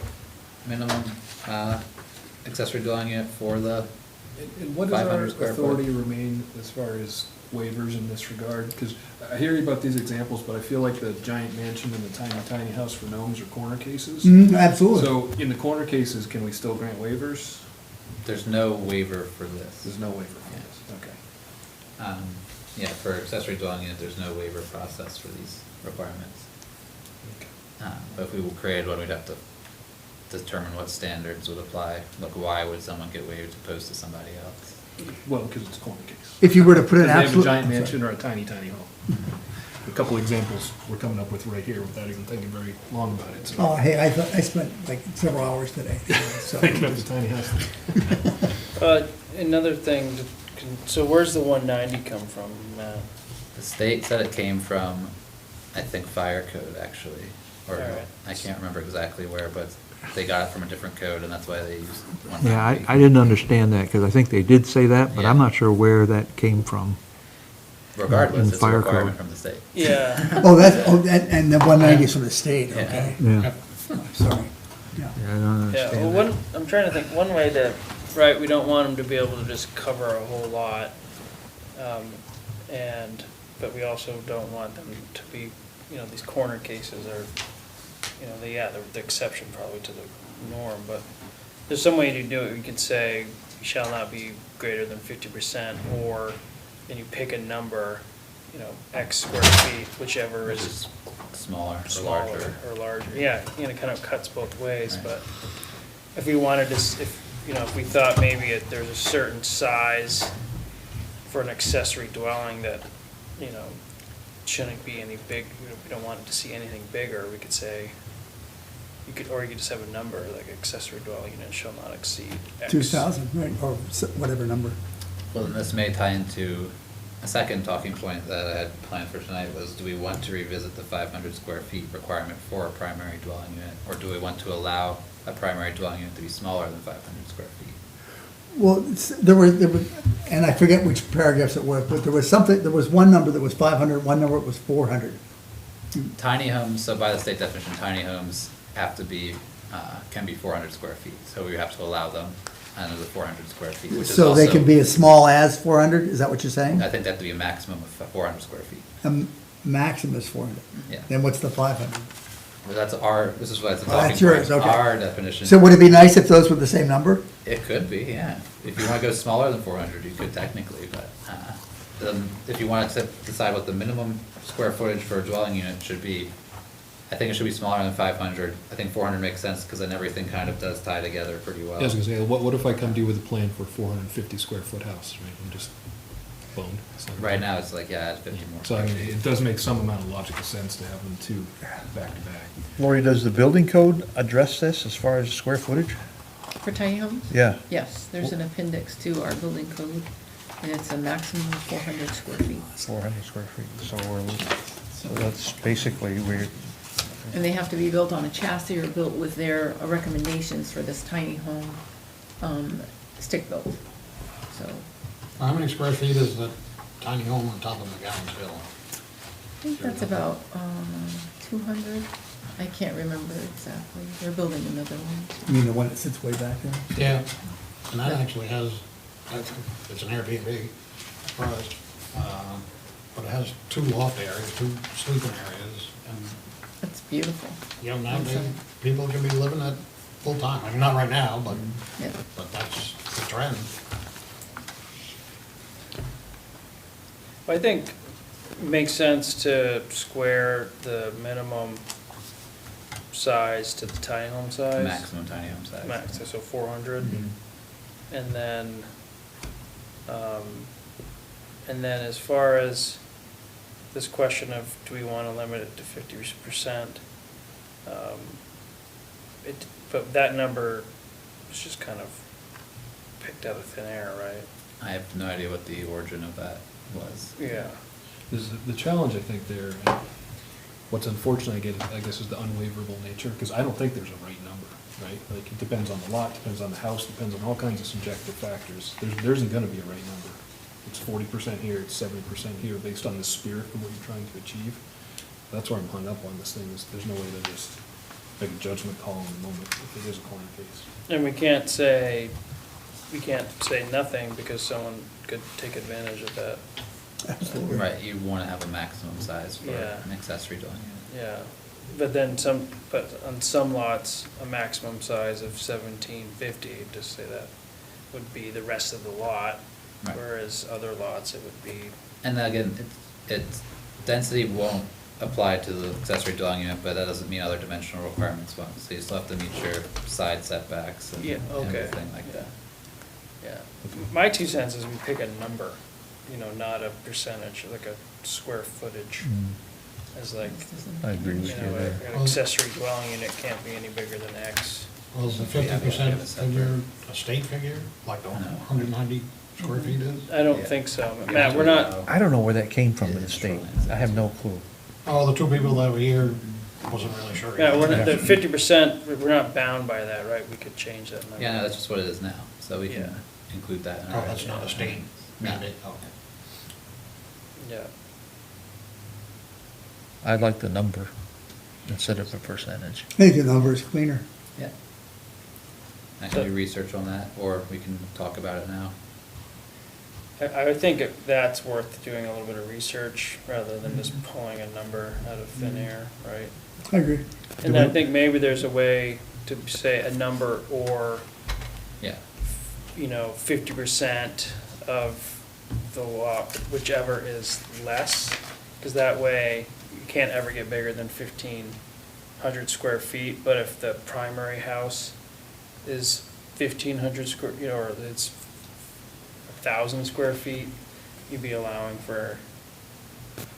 minimum, accessory dwelling unit for the, And what does our 500 square foot. authority remain as far as waivers in this regard? Because I hear you about these examples, but I feel like the giant mansion and the tiny house for gnomes are corner cases. Absolutely. So in the corner cases, can we still grant waivers? there's no waiver for this. There's no waiver for this, okay. Yeah, for accessory dwelling unit, there's no waiver process for these requirements. But if we created one, we'd have to determine what standards would apply, why would someone get waived opposed to somebody else? Well, because it's a corner case. If you were to put an Because they have a absolute. giant I'm sorry. mansion or a tiny home. A couple examples we're coming up with right here without even thinking very long about it, so. Oh, hey, I spent like several hours today, so. Thinking of the tiny house. another thing, so where's the 190 come from, Matt? The state said it came from, I think, fire code, actually. Or, Alright. I can't remember exactly where, but they got it from a different code, and that's why they used 190. Yeah, I didn't understand that, because I think they did say that, but I'm Yeah. not sure where that came from. Regardless, in it's a fire requirement code. from the state. Yeah, And the 190 is from the state, Yeah. okay. Yeah, Sorry, yeah. yeah, I don't yeah, understand well, that. I'm trying to think, one way to, right, we don't want them to be able to just cover a whole lot. But we also don't want them to be, these corner cases are, they're the exception probably to the norm, but there's some way to do it. We could say, you shall not be greater than 50%, or, and you pick a number, X square feet, whichever Which is is smaller or smaller larger. or larger. Yeah, it kind of cuts both ways, Right. but if we wanted to, if we thought maybe there's a certain size for an accessory dwelling that, shouldn't be any big, we don't want it to see anything bigger, we could say, you could just have a number, like accessory dwelling unit shall not exceed X. 2,000, right, or whatever number. Well, then this may tie into a second talking point that I had planned for tonight was, do we want to revisit the 500 square feet requirement for a primary dwelling unit? Or do we want to allow a primary dwelling unit to be smaller than 500 square feet? Well, there were, and I forget which paragraphs it was, but there was one number that was 500, one number that was 400. Tiny homes, so by the state definition, tiny homes have to be, can be 400 square feet. So we have to allow them under the 400 square feet, which is So they also- can be as small as 400, is that what you're saying? I think that to be a maximum of 400 square feet. Maximum is 400. Yeah. Then what's the 500? Well, that's this is why it's a Oh, talking that's yours, point. okay. Our definition. So would it be nice if those were the same number? It could be, yeah. If you want to go smaller than 400, you could technically, but if you want to decide what the minimum square footage for a dwelling unit should be, I think it should be smaller than 500. I think 400 makes sense because then everything kind of does tie together pretty well. I was gonna say, what if I come to you with a plan for a 450 square foot house, right? I'm just boned. So- Right now, it's like, add 50 more. So I mean, it does make some amount of logical sense to have them two back to back. Lori, does the building code address this as far as square footage? For tiny homes? Yeah. Yes, there's an appendix to our building code, and it's a maximum of 400 square feet. 400 square feet, so that's basically, And they have to be built on a chassis or built with their recommendations for this tiny home, stick-built, so. How many square feet is the tiny home on top of McGowan's Hill? I think that's about, 200? I can't remember exactly. They're building another You one. mean the one that sits way back there? Yeah, and that actually has, it's an Airbnb for us, but it has 2 loft areas, 2 sleeping areas, and, That's beautiful. you know, nowadays, people can be living that full-time. I mean, not right now, Yeah. but that's the trend. I think it makes sense to square the minimum size to the tiny home size. Maximum tiny home size. Max, so 400. And then as far as this question of do we want to limit it to 50%? But that number is just kind of picked out of thin air, right? I have no idea what the origin of that was. Yeah. The challenge, I think, there, and what's unfortunate, I guess, is the unwaverable nature, because I don't think there's a right number, right? Like, it depends on the lot, depends on the house, depends on all kinds of subjective factors. There isn't gonna be a right number. It's 40% here, it's 70% here, based on the spirit of what you're trying to achieve. That's where I'm hung up on this thing, is there's no way to just make a judgment call in the moment if it is a corner case. And we can't say nothing because someone could take advantage of that. Absolutely. Right, you wanna have a maximum size for Yeah. an accessory dwelling unit. Yeah, but then but on some lots, a maximum size of 1750, just say that would be the rest of the lot. Right. Whereas other lots, it would be, And then again, it's, density won't apply to the accessory dwelling unit, but that doesn't mean other dimensional requirements won't. So you still have to meet your side setbacks and yeah, okay. everything like that. Yeah, my 2 cents is we pick a number, not a percentage, like a square footage. As like, I agree with you there. an accessory dwelling unit can't be any bigger than X. Well, is the Yeah, we have 50% a separate- figure a state figure, like the No. 190 square feet is? I don't Yeah. think so. You Matt, have we're to not, allow- I don't know where that came from in the It's state. shoreline I have no clue. Oh, the 2 people that were here wasn't really sure. yeah, we're not, Yeah. the 50%, we're not bound by that, right? We could change that number. Yeah, no, that's just what it is now, so we Yeah. can include that in Oh, our. that's not a state No. mandate, okay. Yeah. I like the number instead of a percentage. I think the number is cleaner. Yeah. I can do research on that, or we can talk about it now. I would think that's worth doing a little bit of research rather than just pulling a number out of thin air, right? I agree. And I think maybe there's a way to say a number or, Yeah, 50% of the lot, whichever is less, because that way you can't ever get bigger than 1,500 square feet, but if the primary house is 1,500 square, or it's 1,000 square feet, you'd be allowing for,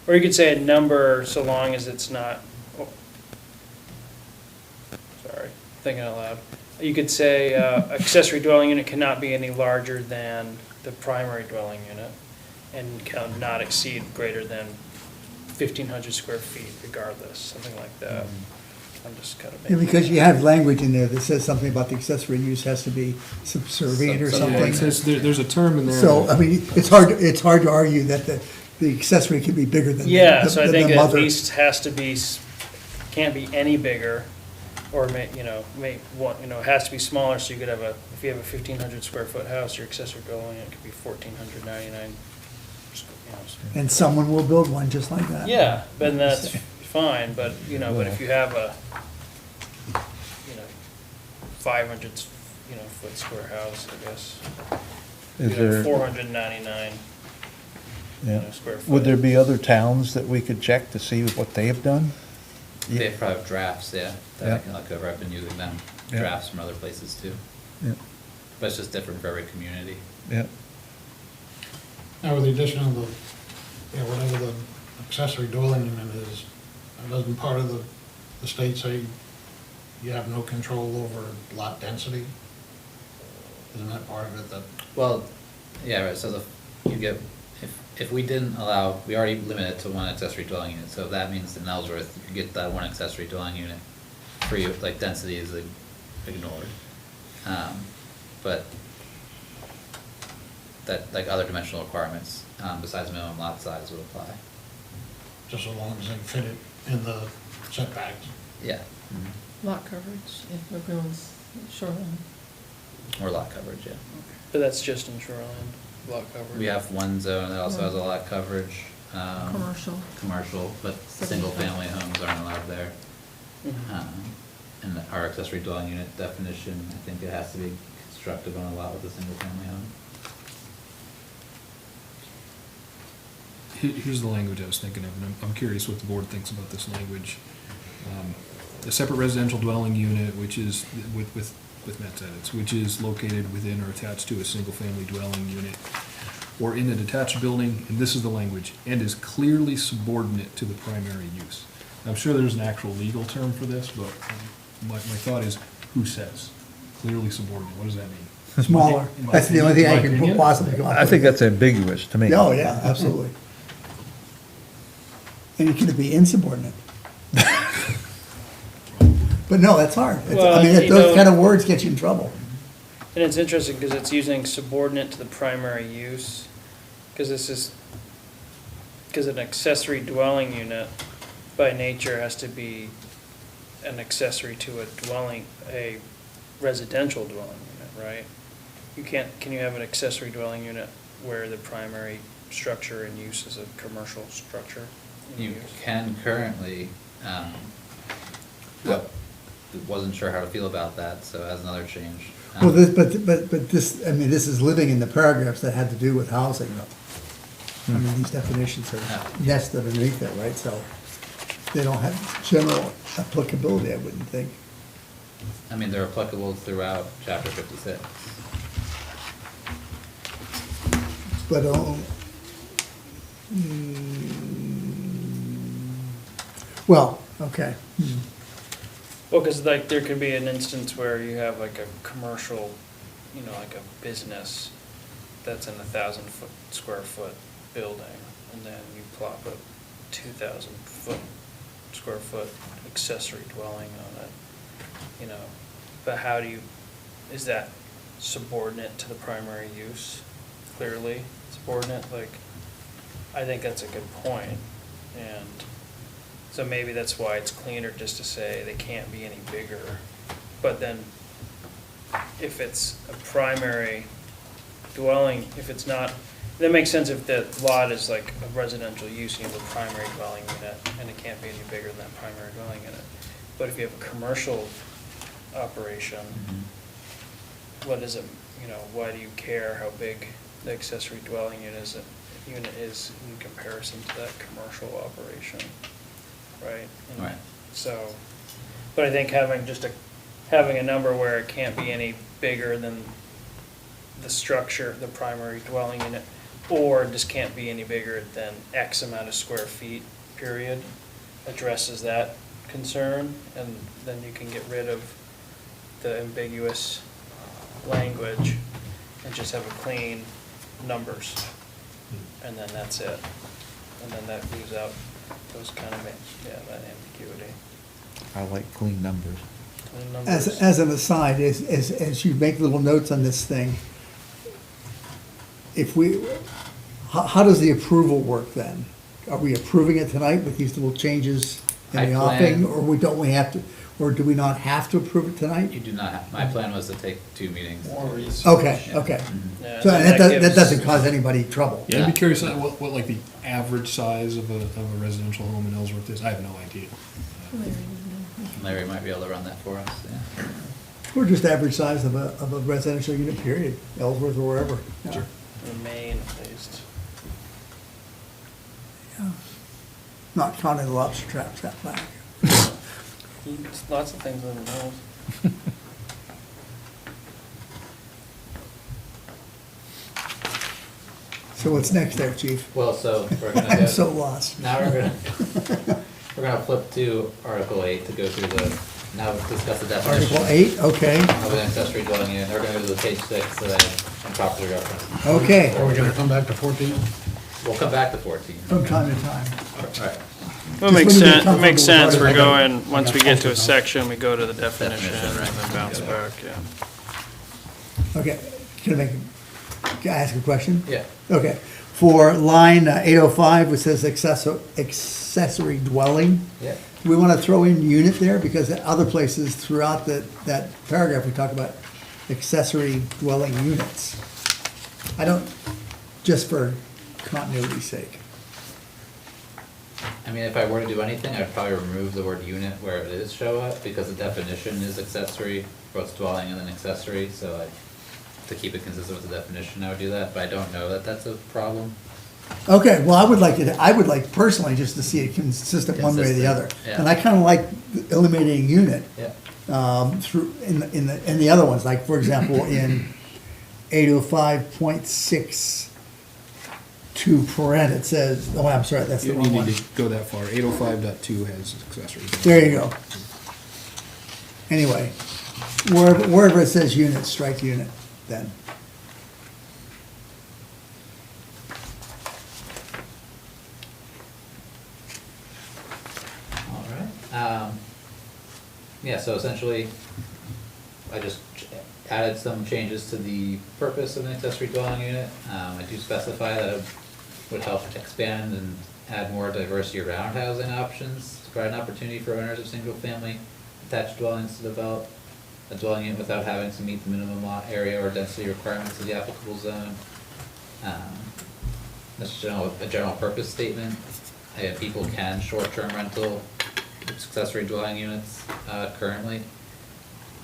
or you could say a number so long as it's not, sorry, thinking out loud. You could say accessory dwelling unit cannot be any larger than the primary dwelling unit and cannot exceed greater than 1,500 square feet regardless, something like that. I'm just kind of Yeah, making. because you have language in there that says something about the accessory use has to be subservient or Some- Yeah, something. it says, there's a term in there. So, I mean, it's hard to argue that the accessory can be bigger than Yeah, the so I think the it at mother. least has to be, can't be any bigger, or it has to be smaller, so you could have if you have a 1,500 square foot house, your accessory dwelling unit could be 1,499. And someone will build one just like that. Yeah, then that's fine, but if you have a, 500, foot square house, I guess. Is there, 499, yeah. square foot. Would there be other towns that we could check to see what they have done? they probably have drafts, yeah, that I Yeah. can look over, I've been using them, Yeah. drafts from other places too. Yeah, But it's just different for every community. yeah. Now, with the addition of the, whatever the accessory dwelling unit is, doesn't part of the state say you have no control over lot density? Isn't that part of it that, Well, yeah, right, so if we didn't allow, we already limited it to 1 accessory dwelling unit, so that means in Ellsworth, you could get that 1 accessory dwelling unit free, like density is ignored. But that, like other dimensional requirements, besides minimum lot size would apply. just so long as they fit it in the setbacks. Yeah, Lot coverage, if everyone's shoreline. or lot coverage, yeah. But that's just in shoreline, lot coverage. We have one zone that also has a lot coverage. Commercial. Commercial, but single-family homes aren't allowed there. Mhm. And our accessory dwelling unit definition, I think it has to be constructed on a lot with a single-family home. Here's the language I was thinking of, and I'm curious what the board thinks about this language. A separate residential dwelling unit, which is, with Matt's edits, which is located within or attached to a single-family dwelling unit, or in a detached building, and this is the language, and is clearly subordinate to the primary use. I'm sure there's an actual legal term for this, but my thought is, who says? Clearly subordinate, what does that mean? Smaller. In my That's the only thing I opinion- can possibly come up with. I think that's ambiguous to me. Oh, yeah, absolutely. And it can be insubordinate. But no, that's hard. I Well, mean, you those know- kind of words get you in trouble. And it's interesting because it's using subordinate to the primary use, because an accessory dwelling unit by nature has to be an accessory to a residential dwelling unit, right? Can you have an accessory dwelling unit where the primary structure and use is a commercial structure? in You use? can currently, I wasn't sure how to feel about that, so as another change. Well, but this, I mean, this is living in the paragraphs that had to do with housing, though. I mean, these definitions are nested underneath it, right? So they don't have general applicability, I wouldn't think. I mean, they're applicable throughout chapter 56. But, well, okay. Well, because like there could be an instance where you have like a commercial, like a business that's in 1,000 square foot building, and then you plop a 2,000 square foot accessory dwelling on it, But is that subordinate to the primary use? Clearly subordinate, I think that's a good point, and so maybe that's why it's cleaner just to say they can't be any bigger. But then, if it's a primary dwelling, if it's not, that makes sense if the lot is like a residential use, you have a primary dwelling unit, and it can't be any bigger than that primary dwelling unit. But if you have a commercial operation, what is it, why do you care how big the accessory dwelling unit is in comparison to that commercial operation? Right? And Right. So, but I think having a number where it can't be any bigger than the structure, the primary dwelling unit, or just can't be any bigger than X amount of square feet, period, addresses that concern, and then you can get rid of the ambiguous language and just have a clean numbers, and then that's it. And then that leaves out those kind of, that ambiguity. I like clean numbers. Clean numbers. As an aside, as you make little notes on this thing, how does the approval work then? Are we approving it tonight with these little changes in the I offing, plan- or do we not have to approve it tonight? You do not have, my plan was to take 2 meetings. Okay, Yeah. okay. Mhm. Yeah, So and that gives- doesn't cause anybody trouble. Yeah, I'd be curious what like the average size of a residential home in Ellsworth is. I have no idea. Larry might be able to run that for us, yeah. Or just average size of a residential unit, period, Ellsworth or wherever. Yeah. Sure. In Maine, at least. Not counting the lobster traps out back. Lots of things in the rules. So what's next there, chief? Well, so we're gonna I'm so go, lost. now we're gonna flip to Article 8 to go through now discuss the definition. Article 8, okay, Of an accessory dwelling unit, we're gonna go to page 6, so then, and property reference. okay, Are we gonna come back to 14? We'll come back to 14. from time to time. Alright, Well, Just it makes when you get sense, it comfortable makes sense, with we're it. going, once we get to a section, we go to the definition and Definition, right. then bounce back, yeah. Okay, can I ask a question? yeah, Okay, for line 805, which says accessory dwelling, yeah. we wanna throw in unit there, because at other places throughout that paragraph, we talk about accessory dwelling units. I don't, just for continuity's sake. I mean, if I were to do anything, I'd probably remove the word unit where it is show up, because the definition is accessory, both dwelling and then accessory, so to keep it consistent with the definition, I would do that, but I don't know that that's a problem. Okay, well, I would like personally just to see it consistent one way or the other. Consistent, yeah. And I kinda like eliminating unit, Yeah. through, in the other ones, like, for example, in 805.6 to parent, it says, oh, I'm sorry, that's the You wrong don't one. need to go that far. 805.2 has accessories. There you go. Anyway, wherever it says unit, strike unit then. All right. Yeah, so essentially, I just added some changes to the purpose of an accessory dwelling unit. I do specify that it would help expand and add more diversity around housing options, to provide an opportunity for owners of single-family attached dwellings to develop a dwelling unit without having to meet the minimum lot area or density requirements of the applicable zone. That's a general purpose statement. People can short-term rental accessory dwelling units currently.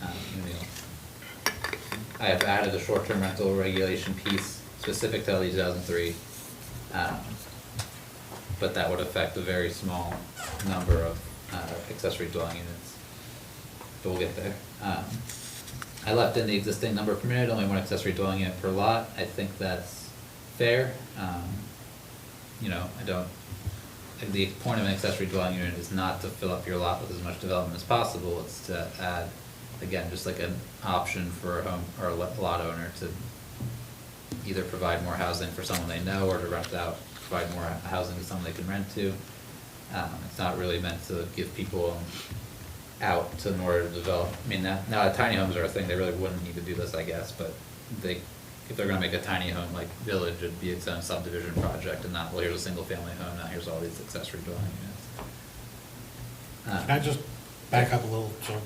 You know, I have added a short-term rental regulation piece specific to LE 2003, but that would affect a very small number of accessory dwelling units. But we'll get there. I left in the existing number permitted, only one accessory dwelling unit per lot. I think that's fair. You know, the point of an accessory dwelling unit is not to fill up your lot with as much development as possible. It's to add, again, just like an option for a home or a lot owner to either provide more housing for someone they know or to rent out, provide more housing to someone they can rent to. It's not really meant to give people out in order to develop. I mean, now tiny homes are a thing, they really wouldn't need to do this, I guess, but if they're gonna make a tiny home like village, it'd be its own subdivision project and not, well, here's a single family home, now here's all these accessory dwelling units. Can I just back up a little? So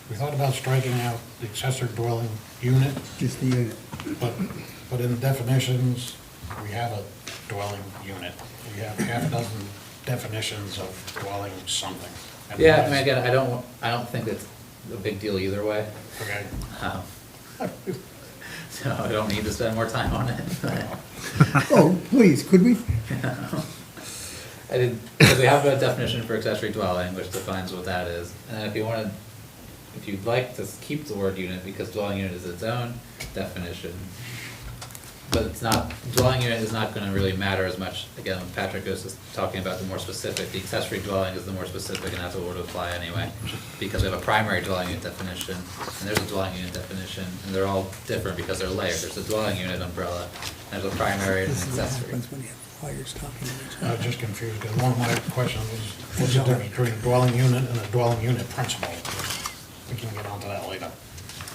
we thought about striking out the accessory dwelling unit, Just the unit. but in the definitions, we have a dwelling unit. We have half a dozen definitions of dwelling something. And Yeah, I mean, again, I don't think it's a big deal either way. Okay. So I don't need to spend more time on it. Oh, please, could we? I did, because we have a definition for accessory dwelling, which defines what that is. And then if you'd like to keep the word unit, because dwelling unit is its own definition, but it's not, dwelling unit is not gonna really matter as much. Again, when Patrick was just talking about the more specific, the accessory dwelling is the more specific, and that's what would apply anyway. Because we have a primary dwelling unit definition, and there's a dwelling unit definition, and they're all different because they're layered. There's a dwelling unit umbrella, and there's a primary and an This is what accessory. happens when you have lawyers talking to each I other. was just confused, because one of my questions was, what's the difference between a dwelling unit and a dwelling unit principle? We can get onto that later.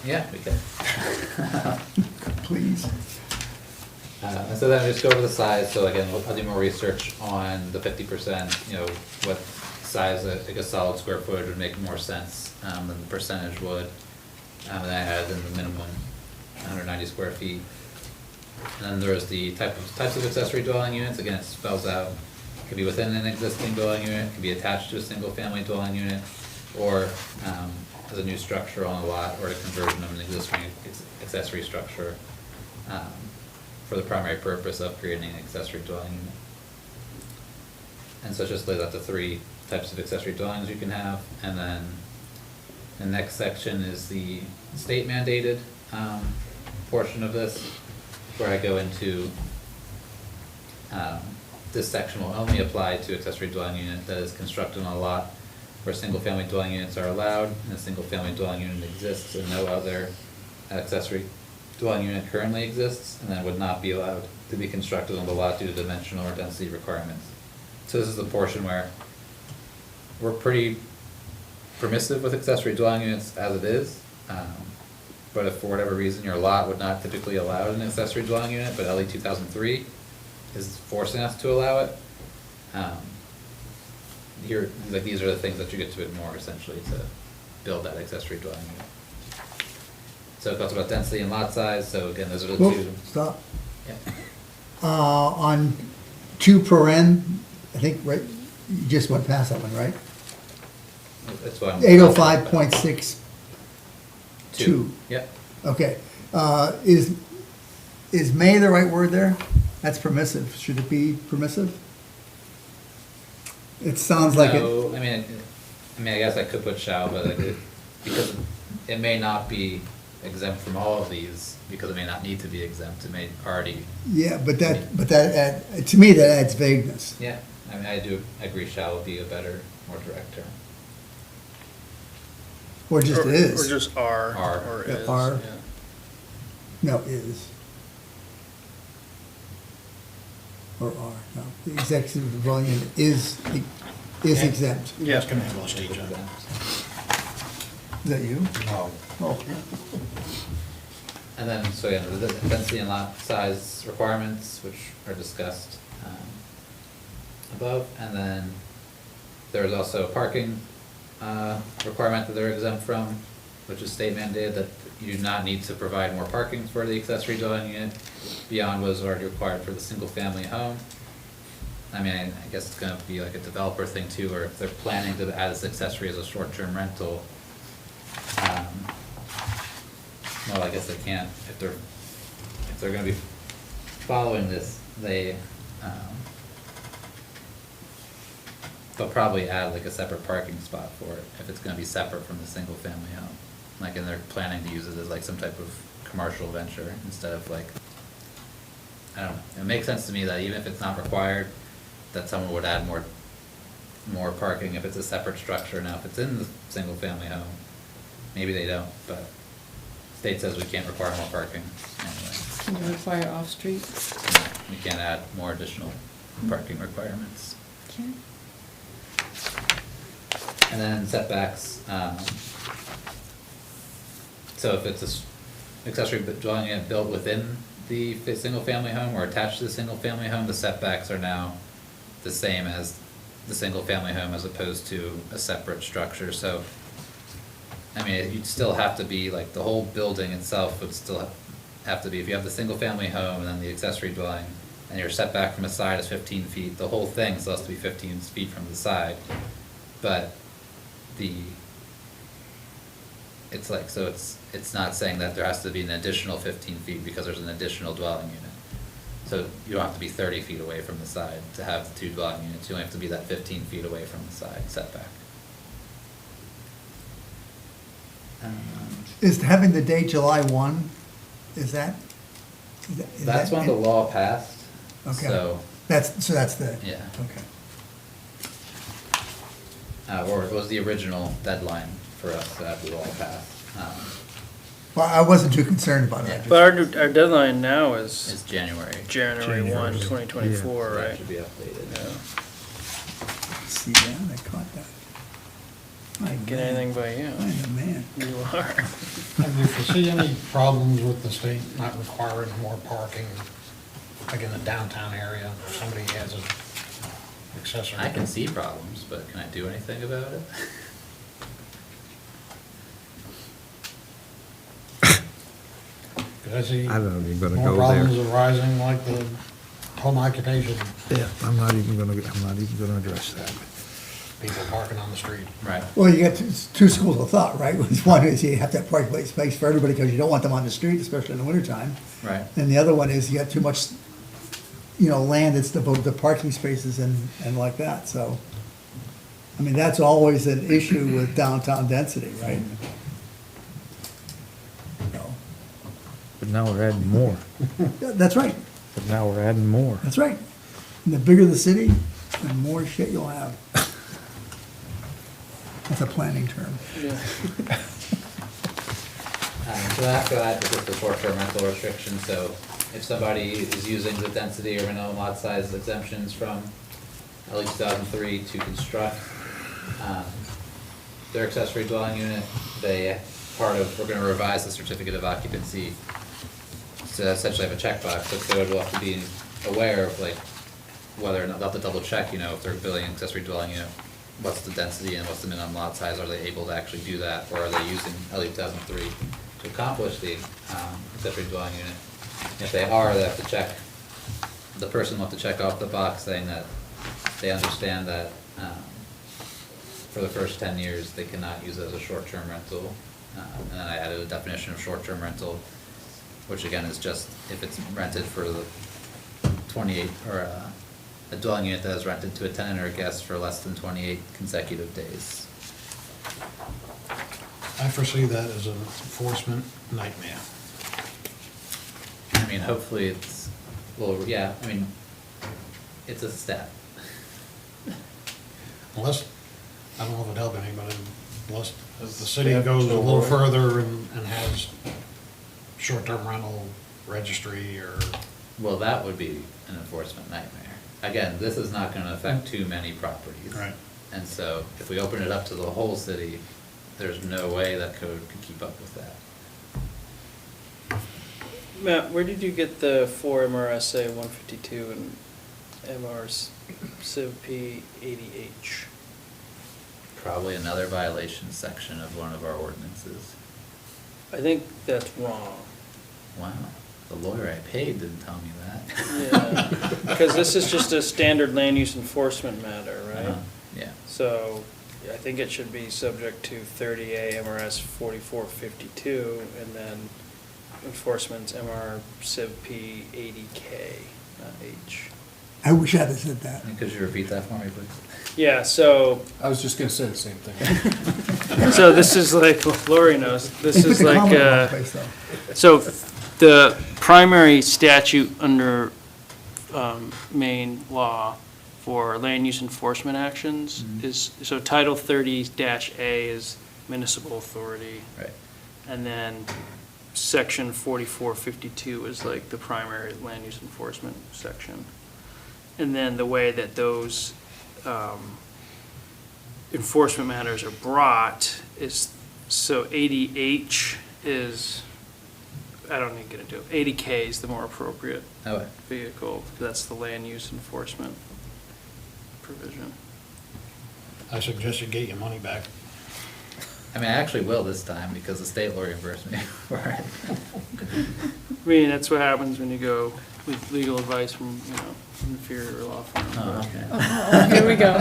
Yeah, we can. Please. And so then I just go over the size, so again, I'll do more research on the 50%, you know, what size, like a solid square footage would make more sense than the percentage would. And then I added in the minimum, 190 square feet. And then there's the types of accessory dwelling units, again, it spells out, it could be within an existing dwelling unit, it could be attached to a single-family dwelling unit, or as a new structure on a lot, or a conversion of an existing accessory structure. For the primary purpose of creating an accessory dwelling unit. And so it just lays out the three types of accessory dwellings you can have, and then the next section is the state mandated portion of this, where I go into this section will only apply to accessory dwelling unit that is constructed on a lot where single-family dwelling units are allowed, and a single-family dwelling unit exists, and no other accessory dwelling unit currently exists, and then would not be allowed to be constructed on the lot due to dimensional or density requirements. So this is the portion where we're pretty permissive with accessory dwelling units as it is. But if for whatever reason your lot would not typically allow an accessory dwelling unit, but LE 2003 is forcing us to allow it, here, like, these are the things that you get to ignore essentially to build that accessory dwelling unit. So it talks about density and lot size, so again, those are the Whoa, two. stop. Yeah. On 2 I think, right, you just went past that one, right? That's why I'm. 805.62. Yep. Okay, is may the right word there? That's permissive, should it be permissive? It sounds like it, No, I mean, I guess I could put shall, but because it may not be exempt from all of these, because it may not need to be exempt, it may already, yeah, but to me, that adds vagueness. yeah, I mean, I do agree shall would be a better, more direct term. Or just Or is. just are, Are. or Yeah, is, are. yeah. No, is. Or are, no. The executive dwelling unit is exempt. Yeah. That's gonna have us teach it. Is that you? No. Oh, And then, so yeah, the density and lot size requirements, which are discussed above, and then there's also a parking requirement that they're exempt from, which is state mandated, that you do not need to provide more parking for the accessory dwelling unit beyond what is already required for the single-family home. I mean, I guess it's gonna be like a developer thing too, or if they're planning to add this accessory as a short-term rental, well, I guess they can't, if they're gonna be following this, they'll probably add like a separate parking spot for it, if it's gonna be separate from the single family home. Like, and they're planning to use it as like some type of commercial venture instead of like, I don't know, it makes sense to me that even if it's not required, that someone would add more parking if it's a separate structure. Now, if it's in the single family home, maybe they don't, but state says we can't require more parking anyway. Can you require off-street? We can't add more additional parking requirements. Okay. And then setbacks, so if it's accessory dwelling unit built within the single-family home or attached to the single-family home, the setbacks are now the same as the single-family home as opposed to a separate structure, so, I mean, you'd still have to be, like, the whole building itself would still have to be, if you have the single-family home and then the accessory dwelling, and your setback from a side is 15 feet, the whole thing still has to be 15 feet from the side, but it's like, so it's not saying that there has to be an additional 15 feet because there's an additional dwelling unit. So you don't have to be 30 feet away from the side to have the two dwelling units, you only have to be that 15 feet away from the side setback. is having the date July 1, is that? That's when the law passed, Okay. so, That's the. yeah. Okay. Or it was the original deadline for us to have the law passed. Well, I wasn't too concerned about Yeah. it. But our deadline now is It's January. January 1, 2024, So that right? should be updated. Yeah. See that, I caught that. Can't get anything by you. I'm the man. You are. And if you see any problems with the state not requiring more parking, like in the downtown area, if somebody has an accessory. I can see problems, but can I do anything about it? Because I see I'm not even gonna more go problems there. arising like the home occupation, Yeah, I'm not even gonna address that. people parking on the street. Right. Well, you got two schools of thought, right? One is you have to have parking space for everybody because you don't want them on the street, especially in the wintertime. Right. And the other one is you got too much, land that's devoted to parking spaces and like that, so. I mean, that's always an issue with downtown density, right? So, But now we're adding more. yeah, that's right, But now we're adding more. that's right. And the bigger the city, the more shit you'll have. That's a planning term. So after that, this is the short-term rental restriction, so if somebody is using the density or minimum lot size exemptions from LE 2003 to construct their accessory dwelling unit, we're gonna revise the certificate of occupancy to essentially have a checkbox, so code will have to be aware of like whether or not, they'll have to double check, if they're building an accessory dwelling unit, what's the density and what's the minimum lot size, are they able to actually do that, or are they using LE 2003 to accomplish the accessory dwelling unit? If they are, they have to check, the person will have to check off the box saying that they understand that for the first 10 years, they cannot use it as a short-term rental. And then I added a definition of short-term rental, which again is just if it's rented for the 28, or a dwelling unit that is rented to a tenant or a guest for less than 28 consecutive days. I foresee that as an enforcement nightmare. I mean, hopefully it's, well, yeah, I mean, it's a step. Unless, I don't know if it'd help anybody, unless the A city step goes a little toward- further and has short-term rental registry or, Well, that would be an enforcement nightmare. Again, this is not gonna affect too many properties. Right. And so if we open it up to the whole city, there's no way that code could keep up with that. Matt, where did you get the 4 MRSA 152 and MR Civ P 80H? Probably another violation section of one of our ordinances. I think that's wrong. Wow, the lawyer I paid didn't tell me that. Yeah, because this is just a standard land use enforcement matter, right? Uh-huh, yeah. So I think it should be subject to 30A MRS 4452 and then enforcement's MR Civ P 80K, not H. I wish I'd have said that. Could you repeat that for me, please? Yeah, so, I was just gonna say the same thing. so this is like, Lori knows, this They is put the comma like, in the wrong place, though. so the primary statute under main law for land use enforcement actions is, so Title 30-A is municipal authority. Right. And then Section 4452 is like the primary land use enforcement section. And then the way that those enforcement matters are brought is, so 80H is, I don't need to get into it, 80K is the more appropriate Okay. vehicle. That's the land use enforcement provision. I suggest you get your money back. I mean, I actually will this time because the state law reimbursed me for it. I mean, that's what happens when you go with legal advice from, you know, inferior law firm. Oh, okay. Oh, here we go.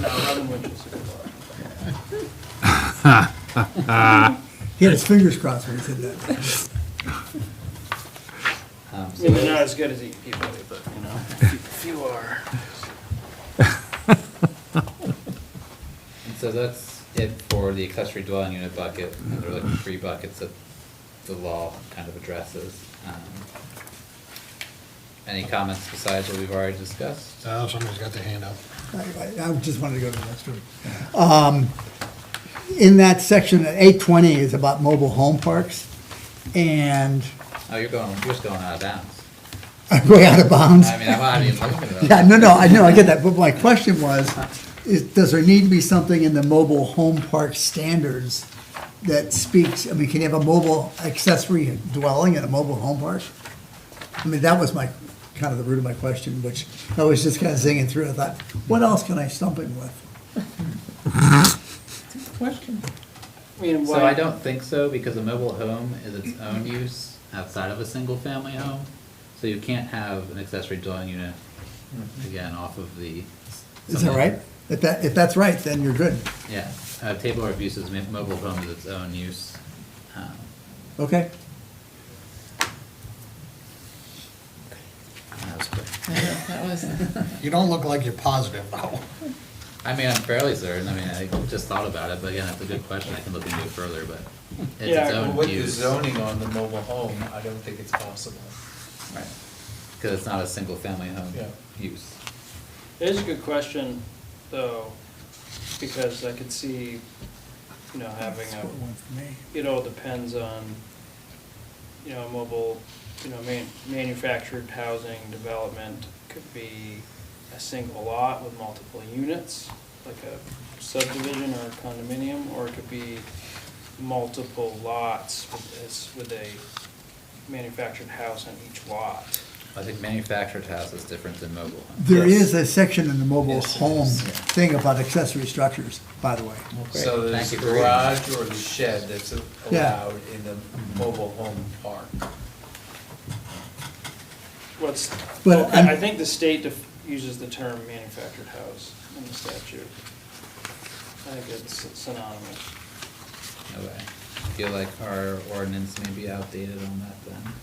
No, Robin Winch is a good law. He had his fingers crossed when he said that. So Maybe not as good as EPA, but, you know, if you are. And so that's it for the accessory dwelling unit bucket, and there are like 3 buckets that the law kind of addresses. Any comments besides what we've already discussed? Somebody's got their hand up. I just wanted to go to the next one. In that section, 820 is about mobile home parks, and Oh, you're just going out of bounds. I'm going out of bounds. I mean, I'm not even looking at it. Yeah, no, I know, I get that, but my question was, does there need to be something in the mobile home park standards that speaks, I mean, can you have a mobile accessory dwelling in a mobile home park? I mean, that was kind of the root of my question, which I was just kind of zinging through. I thought, what else can I stump him with? Question. I mean, So why- I don't think so, because a mobile home is its own use outside of a single-family home. So you can't have an accessory dwelling unit, again, off of the. Is that right? If that's right, then you're good. Yeah, table of uses, mobile home is its own use. Okay. That was quick. That was, You don't look like you're positive, though. I mean, I'm fairly certain, I mean, I just thought about it, but again, that's a good question, I can look into it further, but it's Yeah, its own With the use. zoning on the mobile home, I don't think it's possible. Right, because it's not a single-family home Yeah. use. It is a good question, though, because I could see, you know, having Score one for me. it all depends on, you know, mobile, you know, manufactured housing development could be a single lot with multiple units, like a subdivision or a condominium, or it could be multiple lots with a manufactured house on each lot. I think manufactured house is different than mobile home. There Yes. is a section in the mobile Yes, it home is, yeah. thing about accessory structures, by the way. So there's Thank you the for reading. garage or the shed that's Yeah. allowed in the mobile home park. What's, But okay, I'm- I think the state uses the term manufactured house in the statute. I think it's synonymous. Okay. Feel like our ordinance may be outdated on that then.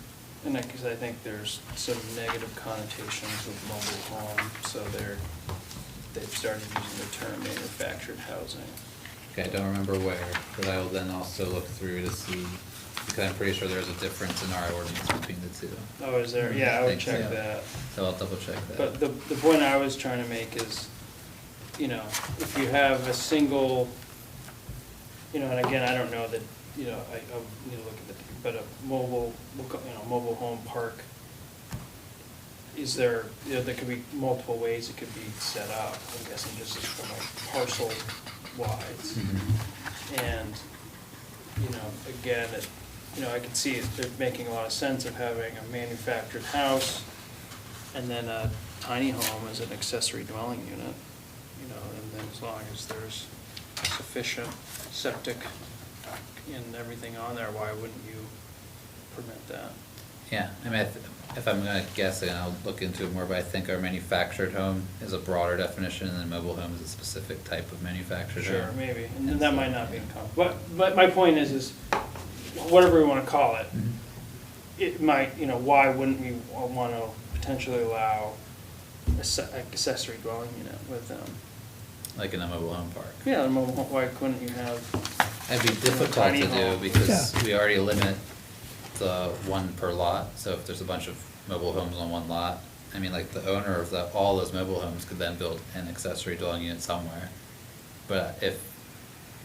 And because I think there's some negative connotations with mobile home, so they've started using the term manufactured housing. Okay, I don't remember where, but I will then also look through to see, because I'm pretty sure there's a difference in our ordinance between the two. Oh, is there? Yeah, I would Thanks, check yeah. that. So I'll double check that. But the point I was trying to make is, you know, if you have a single, you know, and again, I don't know that, you know, I need to look at the, but a mobile, mobile home park, is there, you know, there could be multiple ways it could be set up, I'm guessing just from a parcel wise. Mhm. And, you know, again, you know, I could see it making a lot of sense of having a manufactured house and then a tiny home as an accessory dwelling unit, you know, and then as long as there's sufficient septic and everything on there, why wouldn't you permit that? Yeah, I mean, if I'm gonna guess, and I'll look into it more, but I think our manufactured home is a broader definition, and then mobile home is a specific type of manufactured home. Sure, maybe, and that might not be in conflict. But my point is whatever we wanna call it, Mhm. it might, you know, why wouldn't we wanna potentially allow accessory dwelling unit with them? Like in a mobile home park. Yeah, and mobile home, why couldn't you have, It'd be difficult tiny to do home. because Yeah. we already limit the one per lot, so if there's a bunch of mobile homes on one lot, I mean, like, the owner of all those mobile homes could then build an accessory dwelling unit somewhere. But if,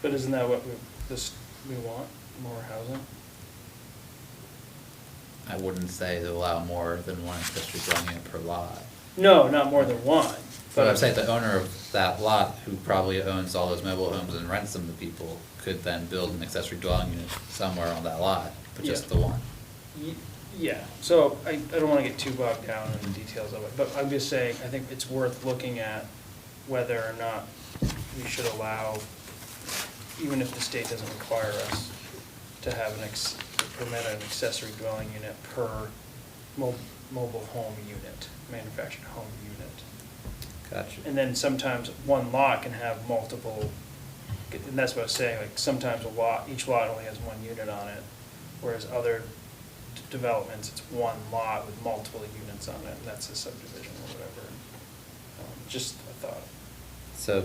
but isn't that what we want, more housing? I wouldn't say to allow more than one accessory dwelling unit per lot. No, not more than one. But I'm saying the owner of that lot, who probably owns all those mobile homes and rents them to people, could then build an accessory dwelling unit somewhere on that lot, but just Yeah. the one. Yeah, so I don't wanna get too bogged down in the details of it, but I'm just saying, I think it's worth looking at whether or not we should allow, even if the state doesn't require us to have to permit an accessory dwelling unit per mobile home unit, manufactured home unit. Gotcha. And then sometimes one lot can have multiple, and that's what I was saying, like, sometimes each lot only has one unit on it, whereas other developments, it's one lot with multiple units on it, and that's a subdivision or whatever. Just a thought. So,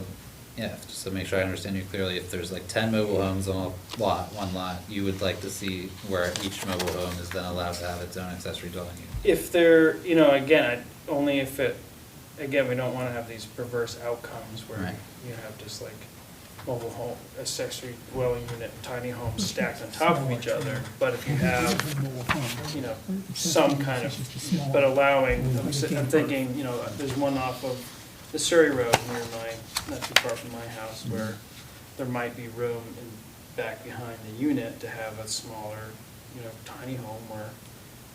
yeah, just to make sure I understand you clearly, if there's like 10 mobile homes on a lot, one lot, you would like to see where each mobile home is then allowed to have its own accessory dwelling unit? If they're, you know, again, only if it, again, we don't wanna have these perverse outcomes where Right. you have just like mobile home, accessory dwelling unit, tiny homes stacked on top of each other, but if you have, you know, some kind of, but allowing, I'm thinking, you know, there's one off of the Surrey Road near not too far from my house, where there might be room back behind the unit to have a smaller, you know, tiny home where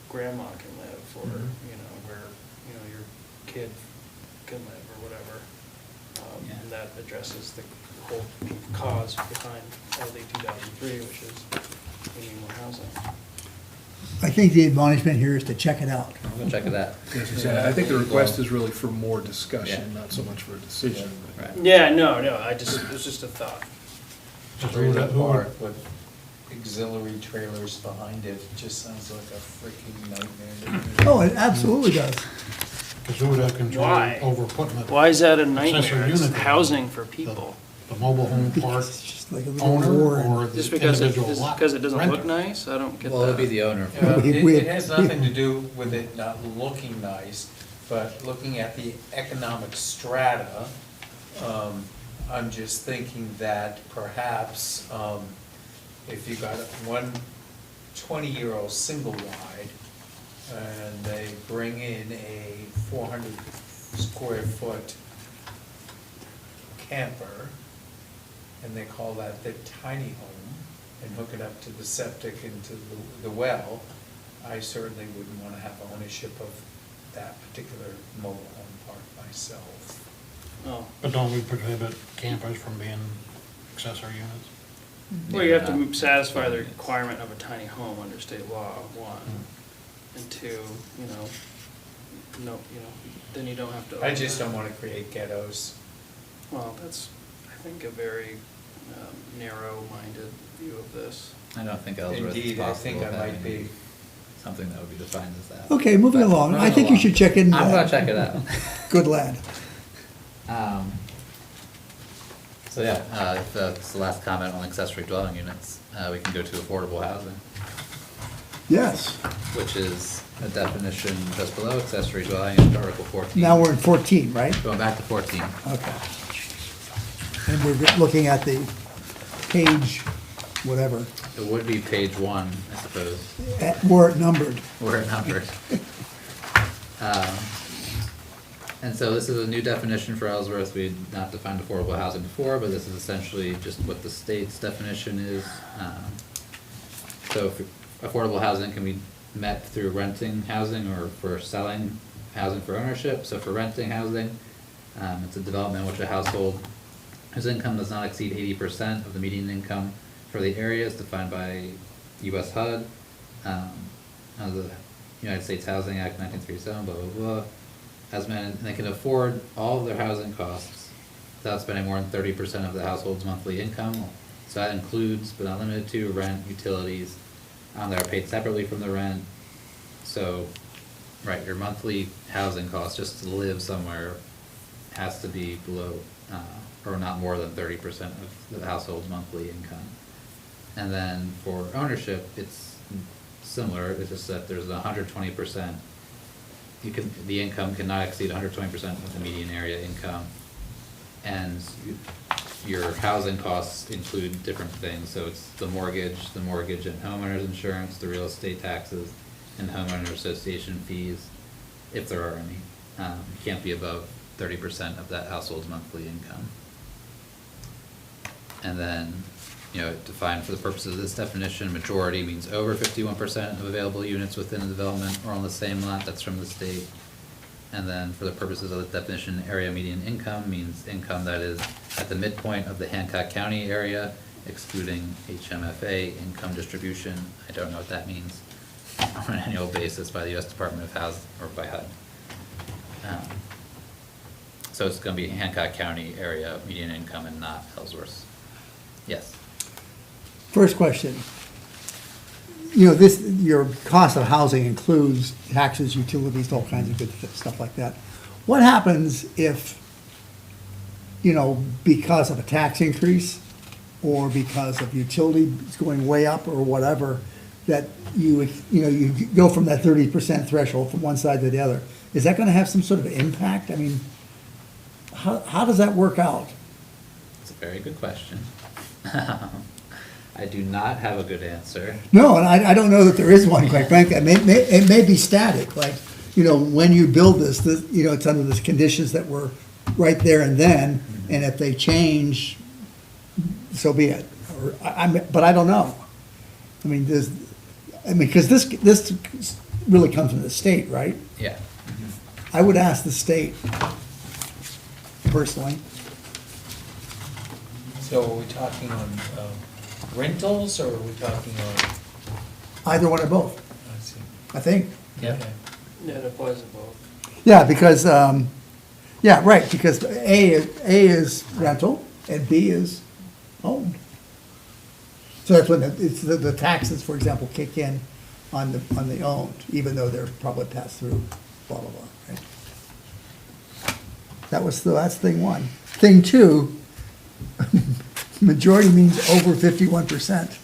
grandma can live, or, you know, where, you know, your kid can live, or whatever. Yeah. And that addresses the whole cause behind LD 2003, which is we need more housing. I think the admonishment here is to check it out. I'm gonna check it out. I think the request is really for more discussion, Yeah. not so much for a decision. Right. Yeah, no, it was just a thought. Trailer park with auxiliary trailers behind it, just sounds like a freaking nightmare to me. Oh, it absolutely does. Because who would have control Why? over putting it? Why is that a Accessory nightmare? It's unit. housing for people. The mobile home park It's just like a little owner war. or the Just because individual lot it doesn't look renter? nice? I don't get that. Well, it'd be the owner. Yeah, We- it has nothing to do with it not looking nice, but looking at the economic strata, I'm just thinking that perhaps, if you got one 20-year-old single wide, and they bring in a 400 square foot camper, and they call that the tiny home, and hook it up to the septic and to the well, I certainly wouldn't want to have ownership of that particular mobile home park myself. Oh, But don't we prohibit campers from being accessory units? well, you have Yeah, to satisfy the units. requirement of a tiny home under state law, one. And two, then you don't have to. I just don't wanna create ghettos. Well, that's, I think, a very narrow-minded view of this. I don't think Ellsworth is Indeed, I possible think I might having be. something that would be defined as that. Okay, moving But along. I moving think you along. should check in. I'm gonna check it out. Good lad. So yeah, if that's the last comment on accessory dwelling units, we can go to affordable housing, Yes. which is a definition just below accessory dwelling in Article 14. Now we're in 14, right? Going back to 14. Okay. And we're looking at the page, whatever, It would be page 1, I suppose, where it numbered. where it numbered. And so this is a new definition for Ellsworth. We had not defined affordable housing before, but this is essentially just what the state's definition is. So affordable housing can be met through renting housing or for selling housing for ownership. So for renting housing, it's a development in which a household whose income does not exceed 80% of the median income for the area as defined by US HUD, under the United States Housing Act 1937, blah, blah, blah. As men, and they can afford all of their housing costs without spending more than 30% of the household's monthly income. So that includes, but not limited to, rent, utilities, that are paid separately from the rent. So, right, your monthly housing cost just to live somewhere has to be below, or not more than 30% of the household's monthly income. And then for ownership, it's similar, it's just that there's 120%. The income cannot exceed 120% of the median area income. And your housing costs include different things, so it's the mortgage and homeowner's insurance, the real estate taxes, and homeowner association fees, if there are any. You can't be above 30% of that household's monthly income. And then, defined for the purposes of this definition, majority means over 51% of available units within a development or on the same lot, that's from the state. And then for the purposes of the definition, area median income means income that is at the midpoint of the Hancock County area, excluding HMFA income distribution, I don't know what that means, on an annual basis by the US Department of Housing, or by HUD. So it's gonna be Hancock County area median income and not Ellsworth. Yes. First question. Your cost of housing includes taxes, utilities, all kinds of good stuff like that. What happens if, because of a tax increase or because of utilities going way up or whatever, that you go from that 30% threshold from one side to the other? Is that gonna have some sort of impact? I mean, how does that work out? It's a very good question. I do not have a good answer. No, and I don't know that there is one, quite frankly. It may be static, like, when you build this, it's under the conditions that were right there and then, and if they change, so be it. But I don't know. I mean, because this really comes from the state, right? Yeah. I would ask the state, personally. So are we talking on rentals, or are we talking on, Either one or both, I see. I think. Yeah. Okay. Yeah, it applies to both. Yeah, because, right, because A is rental and B is owned. So that's when it's the taxes, for example, kick in on the owned, even though they're probably passed through, blah, blah, blah, right? That's thing one. Thing two, majority means over 51%.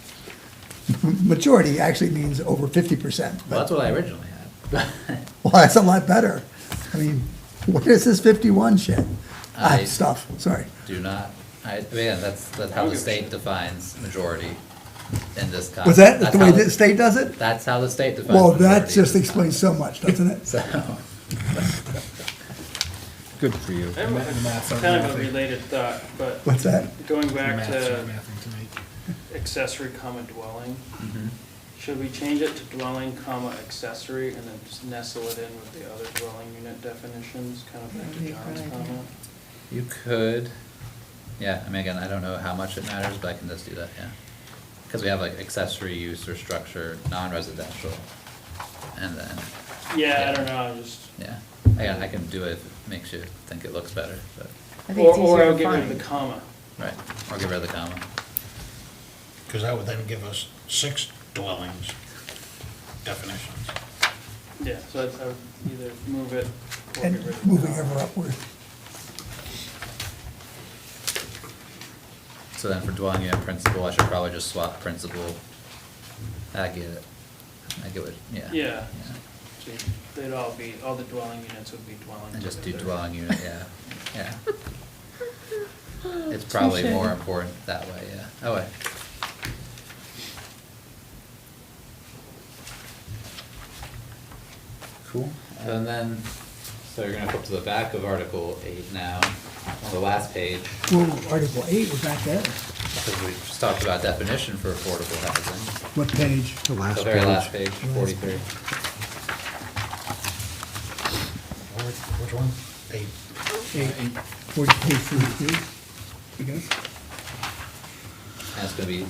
Majority actually means over 50%. Well, that's what I originally had. Well, that's a lot better. I mean, what is this 51 shit? I- Stuff, sorry. Do not, that's how the state defines majority in this context. Was that the way the state does it? That's how the state defines Well, majority. that just explains so much, doesn't it? So, Good for you. I have kind of a related thought, but What's that? going back Math's to not mathing tonight. accessory common dwelling, Should we change it to dwelling, comma, accessory, and then just nestle it in with the other dwelling unit definitions, kind of back That'd to be a John's good idea. comment? You could, yeah, I mean, again, I don't know how much it matters, but I can just do that, yeah. Because we have like accessory use or structure, non-residential, and then, Yeah, I don't know, just, yeah. Again, I can do it if it makes you think it looks better, but, I think it's or easier I'll to get rid of find. the comma. right, or get rid of the comma. Because that would then give us 6 dwellings definitions. Yeah, so I would either move it or get And rid of the moving comma. ever upward. So then for dwelling unit principal, I should probably just swap principal. I get it. I get what, yeah. Yeah. So they'd all be, all the dwelling units would be dwelling. And just do unit. dwelling unit, yeah, yeah. It's probably more Touche. important that way, yeah. Oh, wait. Cool, and then, so you're gonna flip to the back of Article 8 now, on the last page, Whoa, Article 8, we're back there. because we just talked about definition for affordable housing. What page? The last The page. very last page, 43. Which one? 8. 40, page 43, I guess. And it's gonna be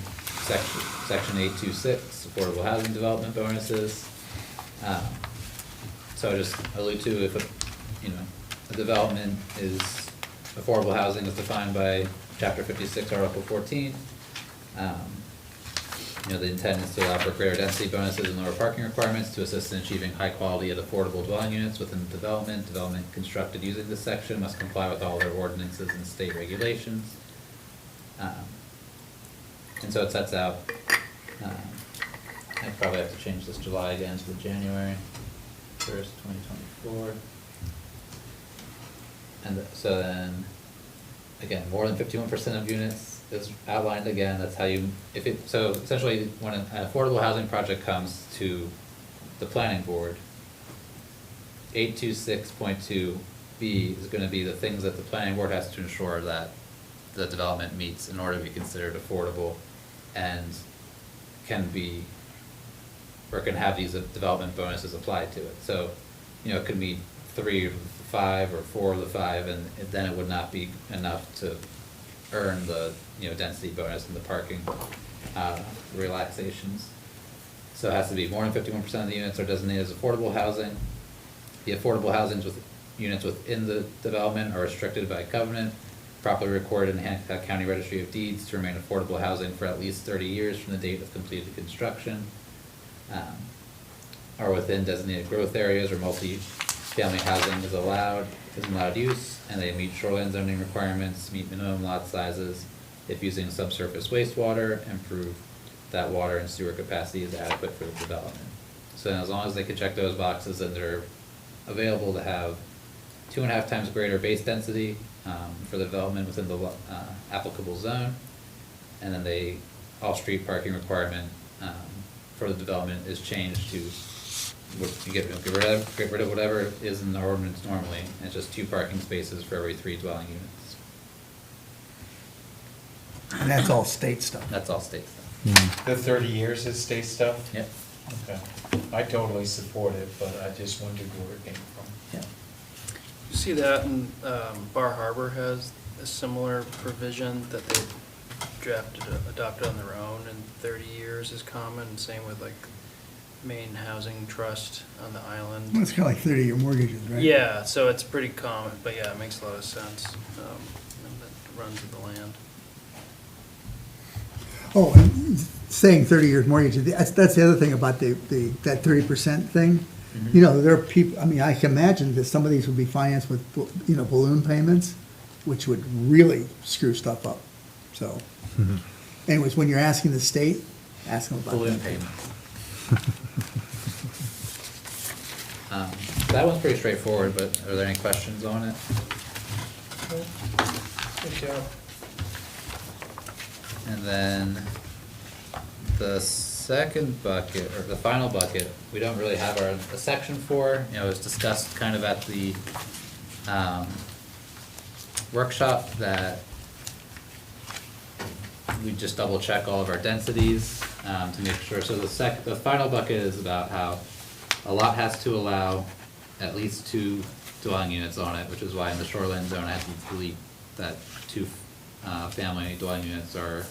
section 826, affordable housing development bonuses. So I just allude to if, a development is, affordable housing is defined by chapter 56, article 14. The intent is to allow for greater density bonuses and lower parking requirements to assist in achieving high quality of affordable dwelling units within the development. Development constructed using this section must comply with all their ordinances and state regulations. And so it sets out, I probably have to change this July again to the January 1st, 2024. And so then, again, more than 51% of units is outlined again, that's how you, so essentially, when an affordable housing project comes to the planning board, 826.2B is gonna be the things that the planning board has to ensure that the development meets in order to be considered affordable and can be, or can have these development bonuses applied to it. So, it could meet 3 of the 5 or 4 of the 5, and then it would not be enough to earn the, density bonus and the parking, relaxations. So it has to be more than 51% of the units are designated as affordable housing. The affordable housings with units within the development are restricted by covenant, properly recorded in the Hancock County Registry of Deeds to remain affordable housing for at least 30 years from the date of completed construction. Are within designated growth areas or multi-family housing is allowed use, and they meet shoreline zoning requirements, meet minimum lot sizes. If using subsurface wastewater, and prove that water and sewer capacity is adequate for the development. So as long as they can check those boxes, then they're available to have 2.5 times greater base density, for the development within the, applicable zone. And then off-street parking requirement, for the development is changed to, you get rid of whatever is in the ordinance normally, and it's just 2 parking spaces for every 3 dwelling units. And that's all state stuff. That's all state stuff. The 30 years is state stuff? Yep, Okay. I totally support it, but I just wondered where it came from. yep. You see that, and Bar Harbor has a similar provision that they adopted on their own, and 30 years is common, and same with like Maine Housing Trust on the island. Well, it's kind of like 30-year mortgages, right? Yeah, so it's pretty common, but yeah, it makes a lot of sense, that runs with the land. Oh, and saying 30-year mortgage, that's the other thing about that 30% thing. There are people, I can imagine that some of these would be financed with, balloon payments, which would really screw stuff up, so. Anyways, when you're asking the state, ask them about that. Balloon payment. That one's pretty straightforward, but are there any questions on it? Good job. And then the second bucket, or the final bucket, we don't really have a section for, it was discussed kind of at the, workshop that we just double check all of our densities. to make sure, so the final bucket is about how a lot has to allow at least 2 dwelling units on it, which is why in the shoreline zone, I have to delete that 2, family dwelling units are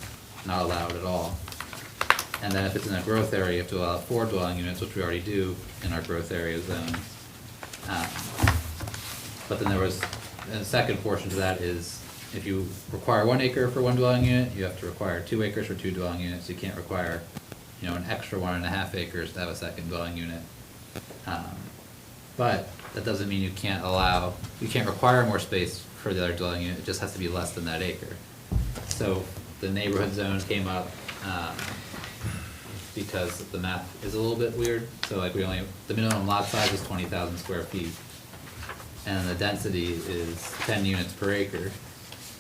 not allowed at all. And then if it's in a growth area, you have to allow 4 dwelling units, which we already do in our growth area zone. But then there was, and the second portion to that is, if you require 1 acre for 1 dwelling unit, you have to require 2 acres for 2 dwelling units. You can't require, an extra 1.5 acres to have a second dwelling unit. But that doesn't mean you can't require more space for the other dwelling unit, it just has to be less than that acre. So the neighborhood zone came up, because the math is a little bit weird. So like the minimum lot size is 20,000 square feet. And the density is 10 units per acre.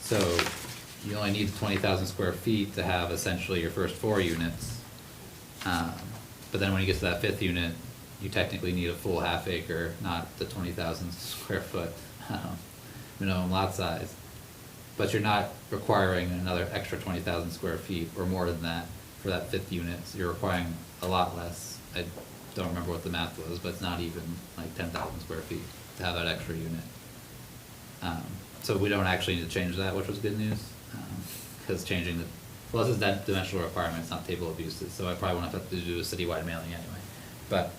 So you only need 20,000 square feet to have essentially your first 4 units. But then when you get to that 5th unit, you technically need a full half acre, not the 20,000 square foot minimum lot size. But you're not requiring another extra 20,000 square feet or more than that for that 5th unit. So you're requiring a lot less. I don't remember what the math was, but it's not even like 10,000 square feet to have that extra unit. So we don't actually need to change that, which was good news, because changing this is that dimensional requirement, it's not table of uses, so I probably won't have to do a citywide mailing anyway. But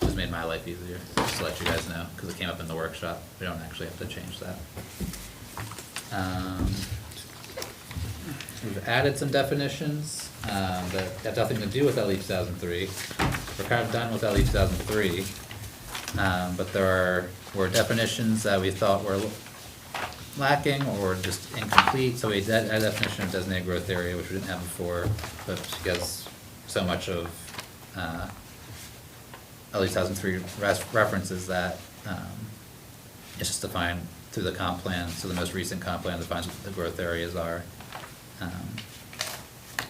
just made my life easier, just to let you guys know, because it came up in the workshop. We don't actually have to change that. We've added some definitions that have nothing to do with LE 2003. We're kind of done with LE 2003, but there were definitions that we thought were lacking or just incomplete. So we added a definition of designated growth area, which we didn't have before, but because so much of LE 2003 references that, it's just defined through the comp plan. So the most recent comp plan defines what the growth areas are.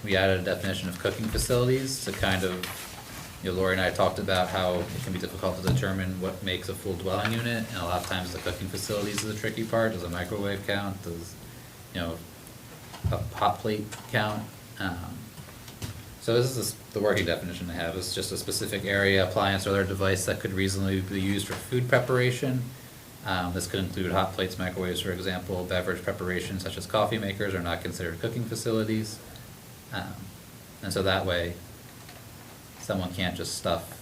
We added a definition of cooking facilities to kind of, Lori and I talked about how it can be difficult to determine what makes a full dwelling unit, and a lot of times the cooking facilities is the tricky part. Does a microwave count? Does, a hot plate count? So this is the working definition they have. It's just a specific area, appliance, or other device that could reasonably be used for food preparation. This could include hot plates, microwaves, for example. Beverage preparation, such as coffee makers, are not considered cooking facilities. And so that way, someone can't just stuff,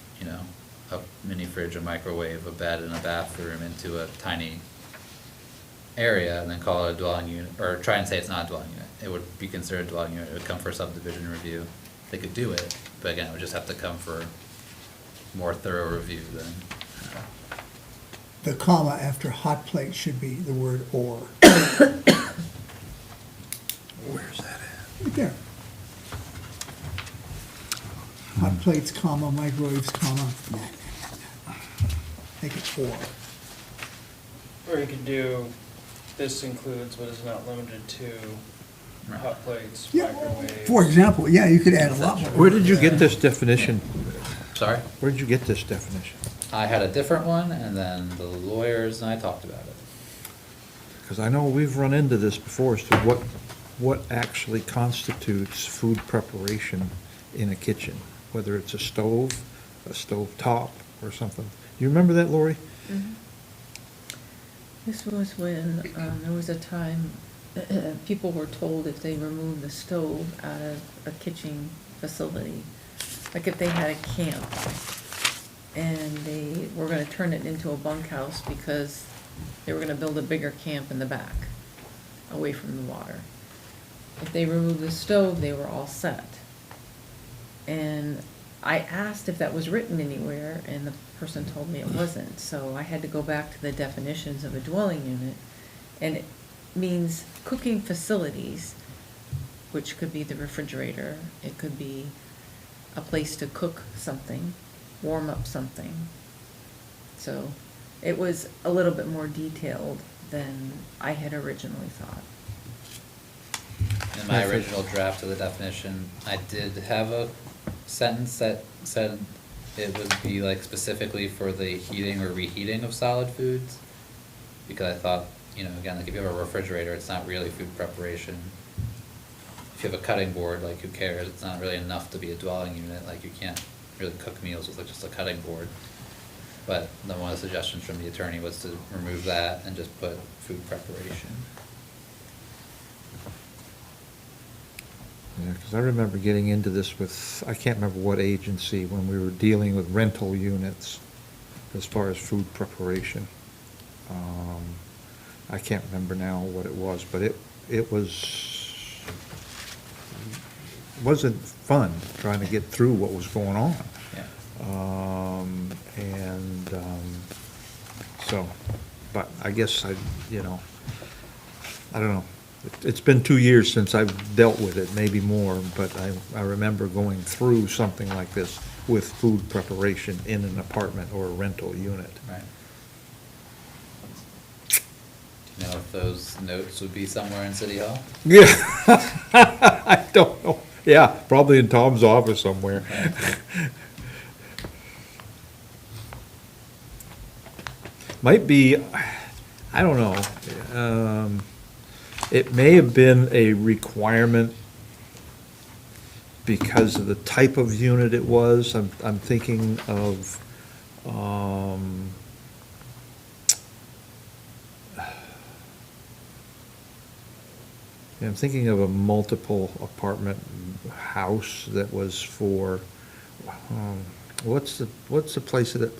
a mini fridge, a microwave, a bed, and a bathroom into a tiny area and then call it a dwelling unit, or try and say it's not a dwelling unit. It would be considered a dwelling unit. It would come for subdivision review. They could do it, but again, it would just have to come for more thorough review than. The comma after hot plate should be the word or. Where's that at? Right there. Hot plates, comma, microwaves, comma. Make it or. Or you could do, this includes but is not limited to Right. hot plates, Yeah, microwaves. for example, yeah, you could add a lot more. Where did you get this definition? Sorry? Where did you get this definition? I had a different one, and then the lawyers and I talked about it. Because I know we've run into this before as to what actually constitutes food preparation in a kitchen, whether it's a stove top, or something. You remember that, Lori? Mhm. This was when there was a time people were told if they removed the stove out of a kitchen facility, like if they had a camp and they were gonna turn it into a bunkhouse because they were gonna build a bigger camp in the back, away from the water. If they removed the stove, they were all set. And I asked if that was written anywhere, and the person told me it wasn't. So I had to go back to the definitions of a dwelling unit, and it means cooking facilities, which could be the refrigerator, it could be a place to cook something, warm up something. So it was a little bit more detailed than I had originally thought. In my original draft of the definition, I did have a sentence that said it would be like specifically for the heating or reheating of solid foods. Because I thought, again, like if you have a refrigerator, it's not really food preparation. if you have a cutting board, like who cares? It's not really enough to be a dwelling unit, like you can't really cook meals with like just a cutting board. But then one of the suggestions from the attorney was to remove that and just put food preparation. Yeah, because I remember getting into this with, I can't remember what agency, when we were dealing with rental units as far as food preparation. I can't remember now what it was, but wasn't fun trying to get through what was going on. Yeah. So, but I guess I don't know. It's been 2 years since I've dealt with it, maybe more, but I remember going through something like this with food preparation in an apartment or a rental unit. Right. Do you know if those notes would be somewhere in City Hall? Yeah, I don't know. Yeah, probably in Tom's office somewhere. Might be, I don't know. It may have been a requirement because of the type of unit it was. I'm thinking of, I'm thinking of a multiple apartment house that was for, what's the place that,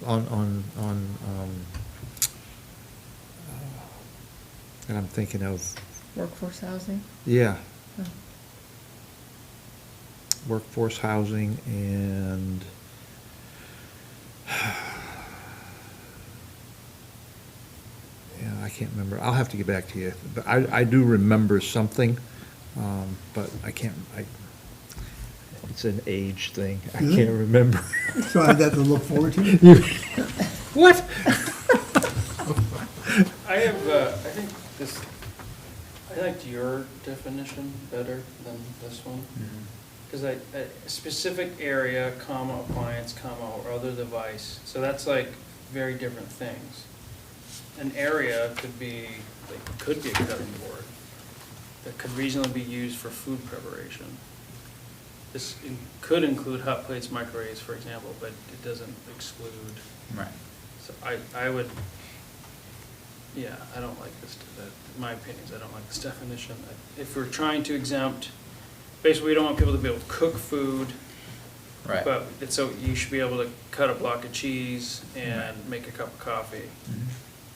that I'm thinking of? Workforce housing? Yeah. Oh. Workforce housing and yeah, I can't remember. I'll have to get back to you. But I do remember something, but I can't, it's an age thing. I Really? can't remember. So I have that to look forward to? What? I have, I think this, I liked your definition better than this one. Because a specific area, comma, appliance, comma, or other device, so that's like very different things. An area could be a cutting board that could reasonably be used for food preparation. This could include hot plates, microwaves, for example, but it doesn't exclude. Right. So I would, yeah, I don't like this, my opinion is I don't like this definition. If we're trying to exempt, basically we don't want people to be able to cook food. Right. But so you should be able to cut a block of cheese and make a cup of coffee. Mhm.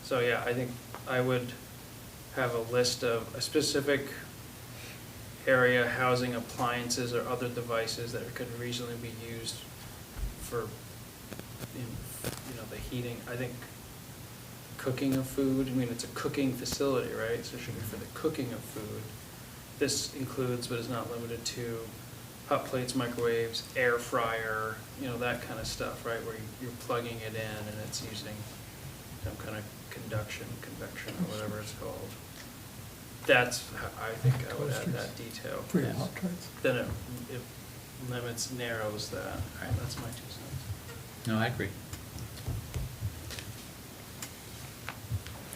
So yeah, I think I would have a list of a specific area housing appliances or other devices that could reasonably be used for, the heating. I think cooking of food, I mean, it's a cooking facility, right? So it should be for the cooking of food. This includes, but is not limited to, hot plates, microwaves, air fryer, that kind of stuff, right? Where you're plugging it in and it's using some kind of convection, or whatever it's called. That's how I think I would add that detail. For your hot tarts. Then it narrows that. Right. That's my 2 cents. No, I agree.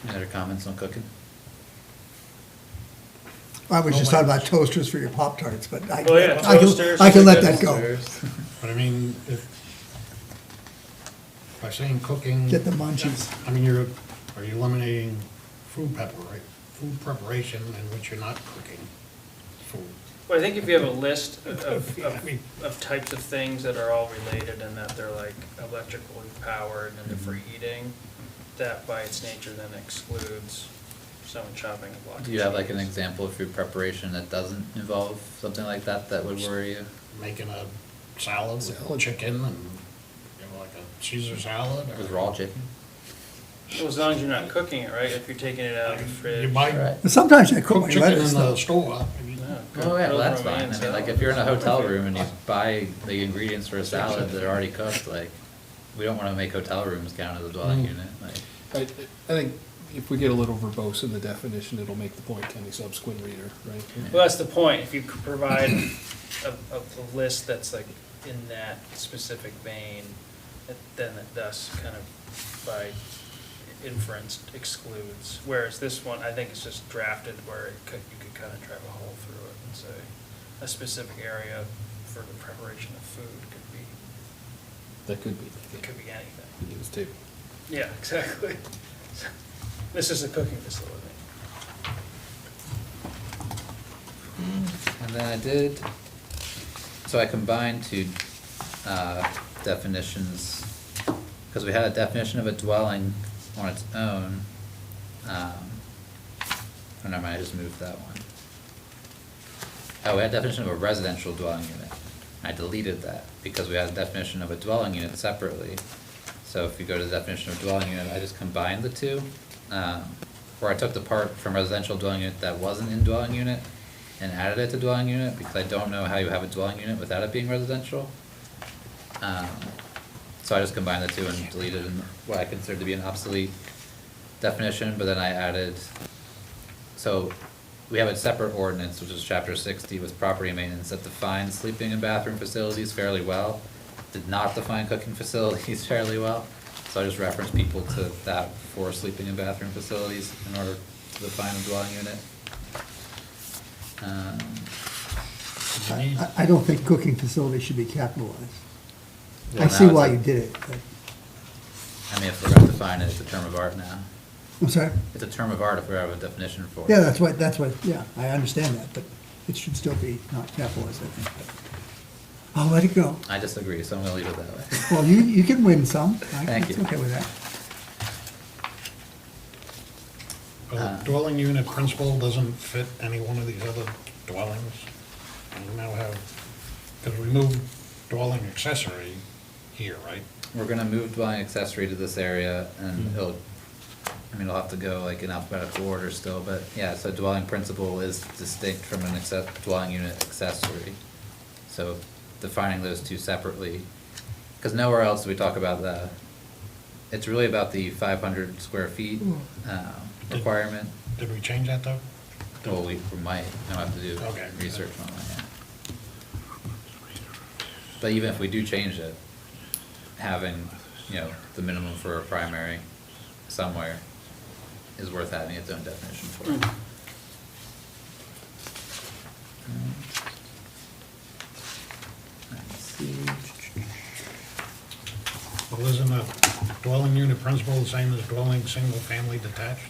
Any other comments on cooking? I was just talking about toasters for your Pop-Tarts, but I Oh, yeah, I toasters can are let good. that go. Toasters. But I mean, by saying cooking. Get the munchies. I mean, are you eliminating food preparation in which you're not cooking food? Well, I think if you have a list I mean- of types of things that are all related and that they're like electrically powered and they're for eating, that by its nature then excludes someone chopping a block of cheese. Do you have like an example of food preparation that doesn't involve something like that would worry you? Making a salad with chicken and, like a Caesar salad. or- With raw chicken? Well, as long as you're not cooking it, right? If you're taking it out of the fridge. You might Right. But sometimes I cook cook my chicken in lettuce, the though. store. I mean, Yeah, Oh, yeah, well, that's grilled fine. I romaine mean, like, salad. if you're in a hotel room and you buy the ingredients for a salad that are already cooked, like, we don't wanna make hotel rooms count as a dwelling unit, like. I think if we get a little verbose in the definition, it'll make the point to any subsequent reader, right? Well, that's the point. If you could provide a list that's like in that specific vein, then it thus kind of by inference excludes. Whereas this one, I think it's just drafted where you could kind of drive a hole through it and say, a specific area for the preparation of food, That could be. it could be anything. Could use too. Yeah, exactly. This is a cooking facility. And then I did, so I combined two definitions, because we had a definition of a dwelling on its own. Oh, never mind, I just moved that one. Oh, we had a definition of a residential dwelling unit. I deleted that because we had a definition of a dwelling unit separately. So if you go to the definition of dwelling unit, I just combined the two. Or I took the part from residential dwelling unit that wasn't in dwelling unit and added it to dwelling unit, because I don't know how you have a dwelling unit without it being residential. So I just combined the two and deleted what I considered to be an obsolete definition, but then I added, so we have a separate ordinance, which is chapter 60 with property maintenance, that defines sleeping and bathroom facilities fairly well. Did not define cooking facilities fairly well. So I just referenced people to that for sleeping and bathroom facilities in order to define a dwelling unit. I don't think cooking facility should be capitalized. Well, I see now it's why a- you did it, but, I mean, if we're gonna define it, it's a term of art now. I'm sorry? It's a term of art if we have a definition for it. Yeah, that's what, yeah, I understand that, but it should still be not capitalized, I think. But I'll let it go. I disagree, so I'm gonna leave it that way. Well, you can win some. Thank you. It's okay with that. Well, dwelling unit principle doesn't fit any one of these other dwellings. And we now have, because we moved dwelling accessory here, right? We're gonna move dwelling accessory to this area, and it'll, I mean, it'll have to go like in alphabetical order still, but yeah, so dwelling principal is distinct from an dwelling unit accessory. So defining those two separately, because nowhere else do we talk about the, it's really about the 500 square feet requirement. Did we change that though? Well, we might, I'll have to do Okay. research on that, yeah. But even if we do change it, having, you know, the minimum for a primary somewhere is worth having its own definition for it. Let's see. Well, isn't a dwelling unit principle the same as dwelling single-family detached?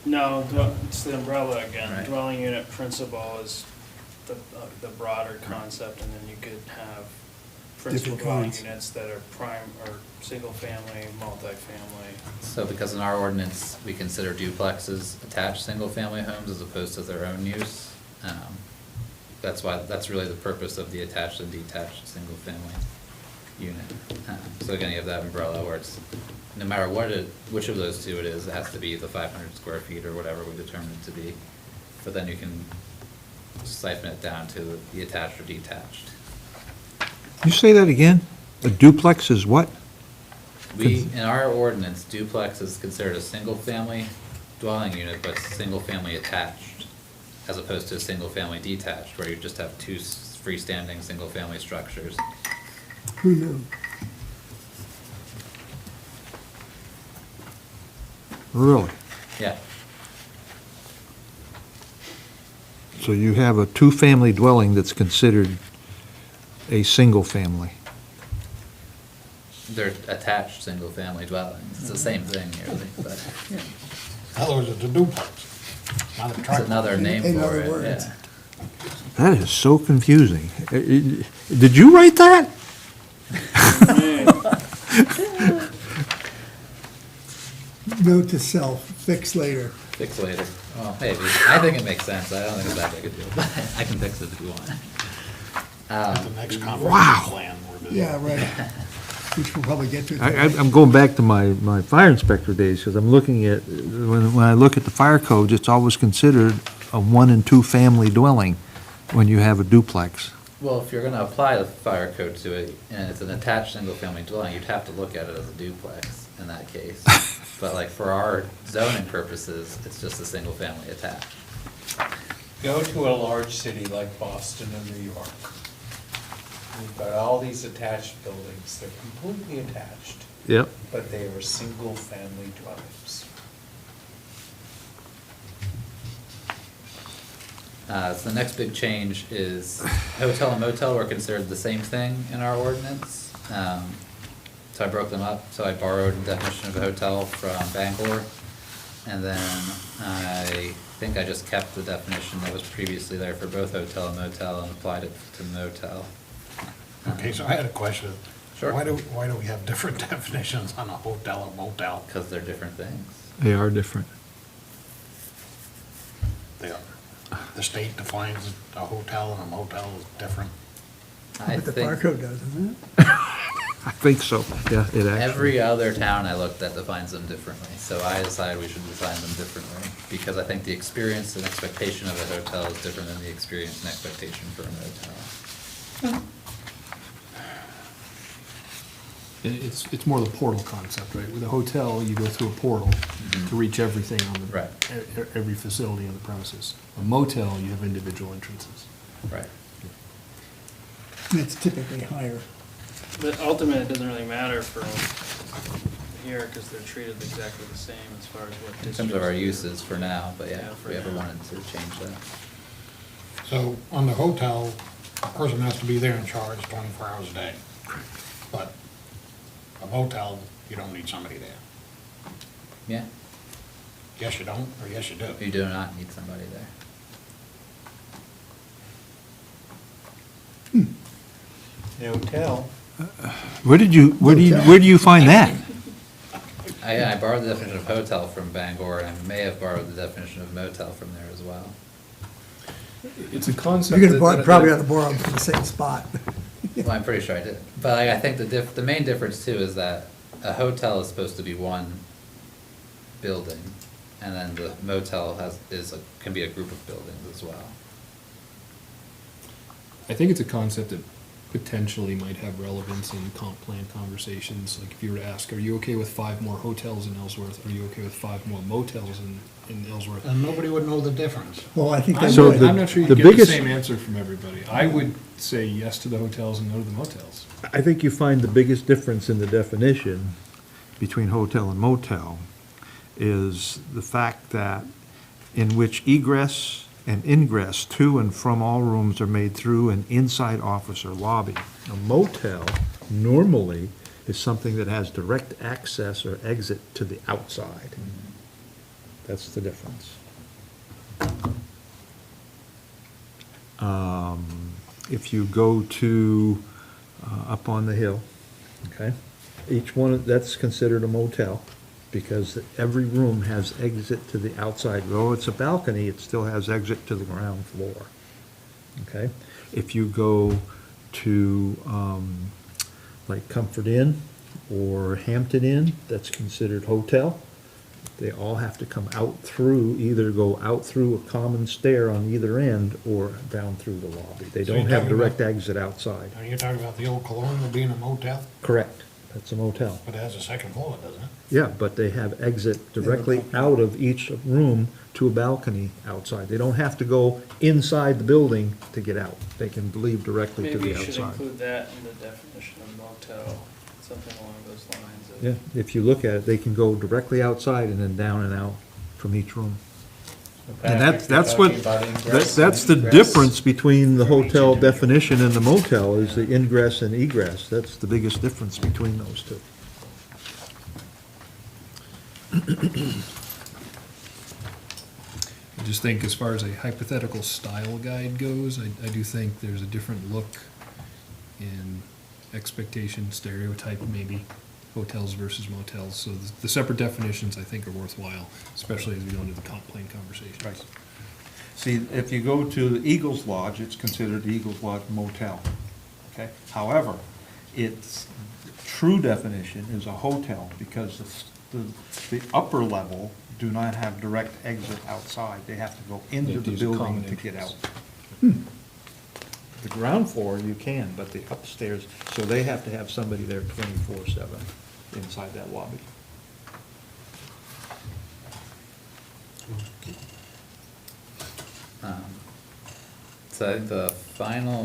No, it's the umbrella again. Right. Dwelling unit principle is the broader concept, and then you could have principal Different dwelling kinds. units that are prime, or single-family, multifamily. So because in our ordinance, we consider duplexes attached single-family homes as opposed to their own use, that's why, that's really the purpose of the attached and detached single-family unit. So again, you have that umbrella where it's, no matter which of those two it is, it has to be the 500 square feet or whatever we determine it to be. But then you can siphon it down to the attached or detached. You say that again? A duplex is what? In our ordinance, duplex is considered a single-family dwelling unit, but single-family attached, as opposed to a single-family detached, where you just have two freestanding single-family structures. Who knew? Really? Yeah, So you have a two-family dwelling that's considered a single family? they're attached single-family dwellings. It's the same thing, really, but In other words, it's a duplex, not a it's triplex. another name In for other it, words. yeah. That is so confusing. Did you write that? Note to self, fix later. Fix later. Well, maybe. I think it makes sense. I don't think it's that big a deal, but I can fix it if you want. At the next comprehensive Wow. plan revision. Yeah, right. Which we'll probably get to. I'm going back to my fire inspector days, because I'm looking at, when I look at the fire codes, it's always considered a one and two family dwelling when you have a duplex. Well, if you're gonna apply the fire code to it, and it's an attached single-family dwelling, you'd have to look at it as a duplex in that case. But like for our zoning purposes, it's just a single-family attached. Go to a large city like Boston or New York. We've got all these attached buildings, they're completely attached, Yep. but they are single-family dwellings. So the next big change is hotel and motel were considered the same thing in our ordinance. So I broke them up, so I borrowed the definition of a hotel from Bangor. And then I think I just kept the definition that was previously there for both hotel and motel and applied it to motel. Okay, so I had a question. Sure. Why do we have different definitions on a hotel and motel? Because they're different things. They are different. The state defines a hotel and a motel is different. I But the think barcode does, isn't it? I think so, yeah, it actually. every other town I looked at defines them differently, so I decided we should define them differently, because I think the experience and expectation of a hotel is different than the experience and expectation for a motel. It's more the portal concept, right? With a hotel, you go through a portal to reach everything on the, Right. every facility on the premises. A motel, you have individual entrances. Right. And it's typically higher. But ultimately, it doesn't really matter for here, because they're treated exactly the same as far as what In districts. terms of our do. uses for now, but yeah, Yeah, if for we ever now. wanted to change that. So on the hotel, a person has to be there in charge 24 hours a day. But a motel, you don't need somebody there. Yeah, Yes, you don't, or yes, you do. you do not need somebody there. The hotel, Where do you find that? I borrowed the definition of hotel from Bangor, and I may have borrowed the definition of motel from there as well. It's a concept. You're gonna that- probably ought to borrow them from the same spot. Well, I'm pretty sure I did. But like, I think the main difference too is that a hotel is supposed to be one building, and then the motel can be a group of buildings as well. I think it's a concept that potentially might have relevance in comp plan conversations. Like if you were to ask, are you okay with 5 more hotels in Ellsworth? Are you okay with 5 more motels in Ellsworth? And nobody would know the difference. Well, I think I'm they So not, would. I'm not sure you the get the biggest- same answer from everybody. I would say yes to the hotels and no to the motels. I think you find the biggest difference in the definition between hotel and motel is the fact that in which egress and ingress to and from all rooms are made through an inside office or lobby. A motel normally is something that has direct access or exit to the outside. That's the difference. If you go to, up on the hill, okay? Each one, that's considered a motel, because every room has exit to the outside. Though it's a balcony, it still has exit to the ground floor, okay? If you go to, like Comfort Inn or Hampton Inn, that's considered hotel. They all have to come out through, either go out through a common stair on either end or down through the lobby. They So don't you're have talking about- direct exit outside. Are you talking about the old Colonial being a motel? Correct, that's a motel. But it has a second floor, doesn't it? Yeah, but they have exit directly out of each room to a balcony outside. They don't have to go inside the building to get out. They can leave directly to Maybe the you should outside. include that in the definition of motel, something along those lines of. Yeah, if you look at it, they can go directly outside and then down and out from each room. And that's what, that's the difference between the hotel definition and the motel, is the ingress and egress. That's the biggest difference between those two. I just think as far as a hypothetical style guide goes, I do think there's a different look in expectation, stereotype maybe, hotels versus motels. So the separate definitions I think are worthwhile, especially as we go into the comp plan conversations. Right. See, if you go to the Eagles Lodge, it's considered the Eagles Lodge motel, okay? However, its true definition is a hotel, because the upper level do not have direct exit outside. They have to go into They the use a building common to get entrance. out. The ground floor, you can, but the upstairs, so they have to have somebody there 24/7 inside that lobby. So I think the final,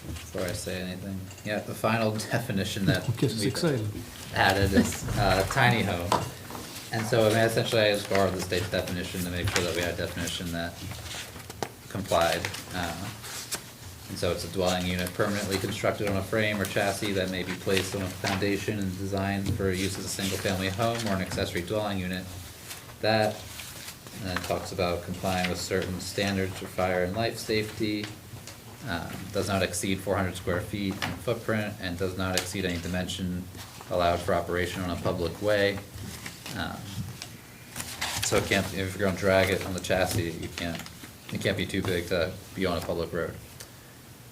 before I say anything, yeah, the final definition that Gets us we've excited. added is tiny home. And so, I mean, essentially, I just borrowed the state's definition to make sure that we had a definition that complied. And so it's a dwelling unit permanently constructed on a frame or chassis that may be placed on a foundation and designed for use as a single-family home or an accessory dwelling unit. That, and then it talks about complying with certain standards for fire and life safety, does not exceed 400 square feet in footprint, and does not exceed any dimension allowed for operation on a public way. So it can't, if you're gonna drag it on the chassis, it can't be too big to be on a public road.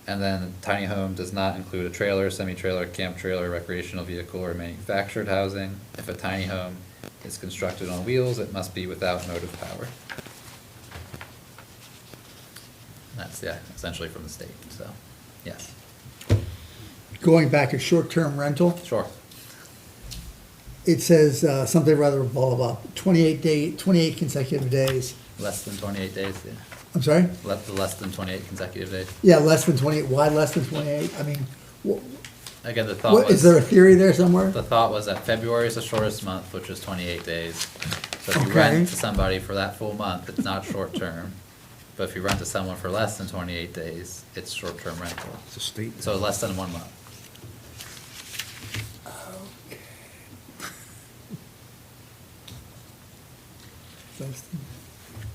And then tiny home does not include a trailer, semi-trailer, camp trailer, recreational vehicle, or manufactured housing. If a tiny home is constructed on wheels, it must be without motive power. That's, yeah, essentially from the state, so, yes, Going back to short-term rental, sure. it says something rather blah, blah, blah, 28 consecutive days. Less than 28 days, yeah. I'm sorry? Less than 28 consecutive days. Yeah, less than 28. Why less than 28? I mean, Again, the thought what, is there a was, theory there somewhere? the thought was that February is the shortest month, which is 28 days. So if you Okay. rent to somebody for that full month, it's not short-term. But if you rent to someone for less than 28 days, it's short-term rental. It's a state. So less than 1 month.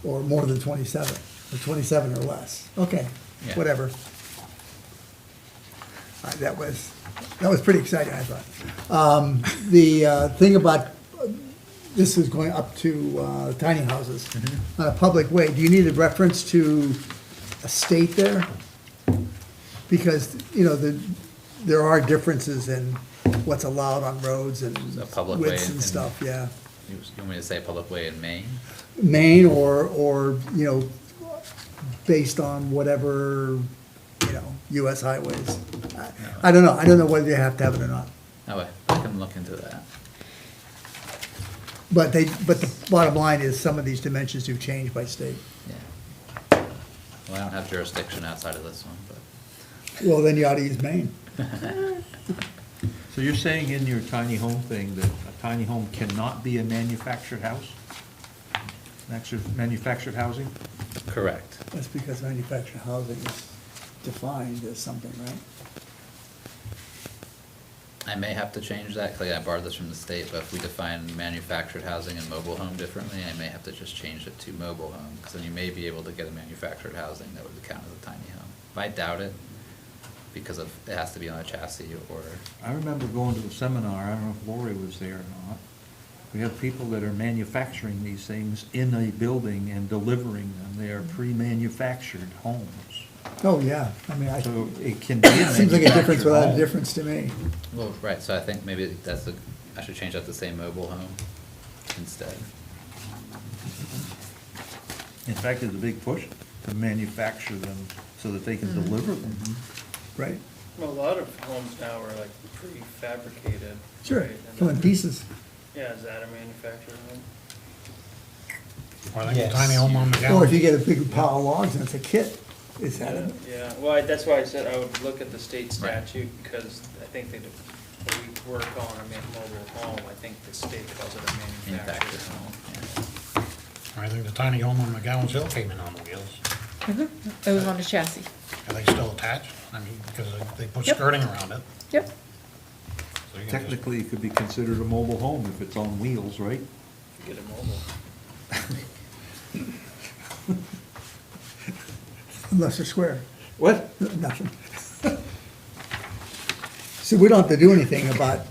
Or more than 27, or 27 or less. Okay, Yeah. whatever. That was pretty exciting, I thought. The thing about, this is going up to tiny houses. On a public way, do you need a reference to a state there? Because, there are differences in what's allowed on roads and A public way widths in- and stuff, yeah. You want me to say public way in Maine? Maine or, based on whatever, US highways. I don't know. I don't know whether you have to have it or not. Oh, wait, I can look into that. But the bottom line is some of these dimensions do change by state. Yeah. Well, I don't have jurisdiction outside of this one, but. Well, then you ought to use Maine. So you're saying in your tiny home thing that a tiny home cannot be a manufactured house? Manufactured housing? Correct. That's because manufactured housing is defined as something, right? I may have to change that, because I borrowed this from the state, but if we define manufactured housing and mobile home differently, I may have to just change it to mobile home, because then you may be able to get a manufactured housing that would count as a tiny home. I doubt it, because of, it has to be on a chassis or, I remember going to a seminar, I don't know if Lori was there or not. We have people that are manufacturing these things in a building and delivering them. They are pre-manufactured homes. Oh, yeah. I mean, So it can be a it seems like a difference manufactured without a home. difference to me. well, right, so I think maybe that's I should change that to say mobile home instead. In fact, it's a big push to manufacture them so that they can deliver them. Right. Well, a lot of homes now are like prefabricated. Sure. right? And Come in then- pieces. Yeah, is that a manufactured home? Or I think Yes. a tiny home on the Or if you gallery. get a big pile of logs and it's a kit, is that it? Yeah, well, that's why I said I would look at the state Right. statute, because I think they, when we work on a mobile home, I think the state calls it a Manufactured manufactured home, home. yeah. I think the tiny home on McGowan's Hill came in on the wheels. It was on a chassis. Are they still attached? I mean, because they put Yep. skirting around it. Yep. So you can just- Technically, it could be considered a mobile home if it's on wheels, right? Get it mobile. Unless they're square. What? Nothing. So we don't have to do anything about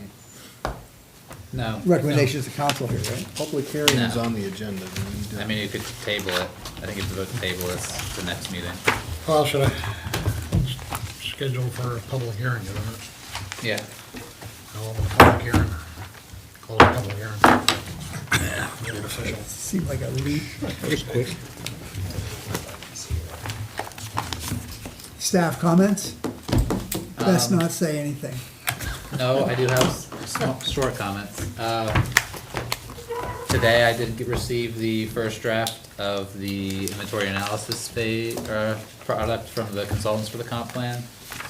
No. recommendations to council here, right? Public hearing is No. on the agenda. Do we need to- I mean, you could table it. I think you have to vote to table this to the next meeting. Well, should I schedule for a public hearing, isn't it? Yeah. I'll open the public hearing. Close the public hearing. Yeah, make it official. Seemed like a leap. Just quick. Staff comments? Best Um, not say anything. No, I do have short comments. Today, I did receive the first draft of the inventory analysis product from the consultants for the comp plan.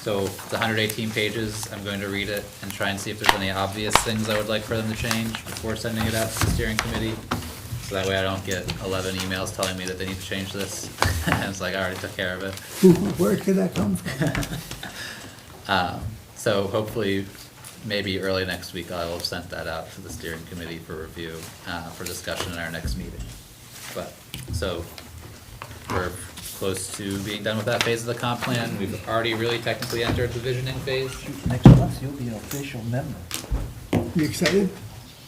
So it's 118 pages. I'm going to read it and try and see if there's any obvious things I would like for them to change before sending it out to the steering committee. So that way I don't get 11 emails telling me that they need to change this. And it's like, I already took care of it. Where could that come from? So hopefully, maybe early next week, I will have sent that out to the steering committee for review, for discussion in our next meeting. But, so, we're close to being done with that phase of the comp plan. We've already really technically entered the visioning phase. Next month, you'll be an official member. You excited?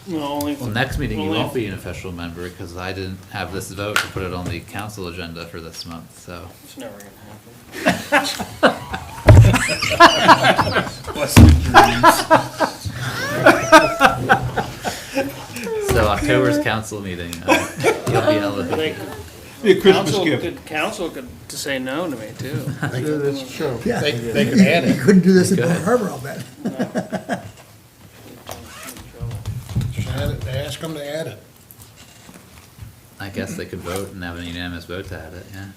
No, only. Well, next meeting, you only- won't be an official member, because I didn't have this vote to put it on the council agenda for this month, so. It's never gonna happen. So October's council meeting, you'll be elevated. Council could say no to me too. That's true. Yeah. They could add You it. couldn't do this in Bar Harbor, I'll bet. Just add it, ask them to add it. I guess they could vote and have an unanimous vote to add it, yeah.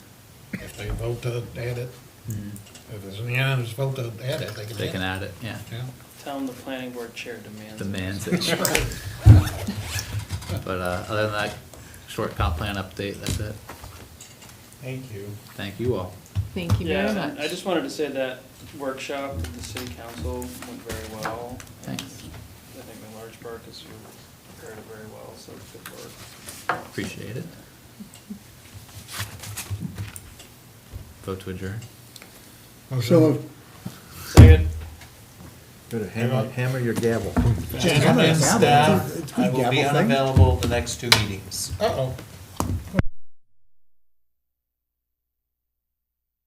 If they vote to add it, if there's an unanimous vote to add it, they can add it. They can add it, yeah. Yeah. Tell them the planning board chair demands. it. Demands it. But, other than that, short comp plan update, that's it. Thank you. Thank you all. Thank you very Yeah, much. I just wanted to say that workshop with the city council went very well. Thanks. I think in large part because you prepared it very well, so good work. Appreciate it. Vote to adjourn. So, Second. Better hammer your gavel. Gentlemen, staff, It's a good I will be gavel thing. unavailable the next 2 meetings. Uh-oh.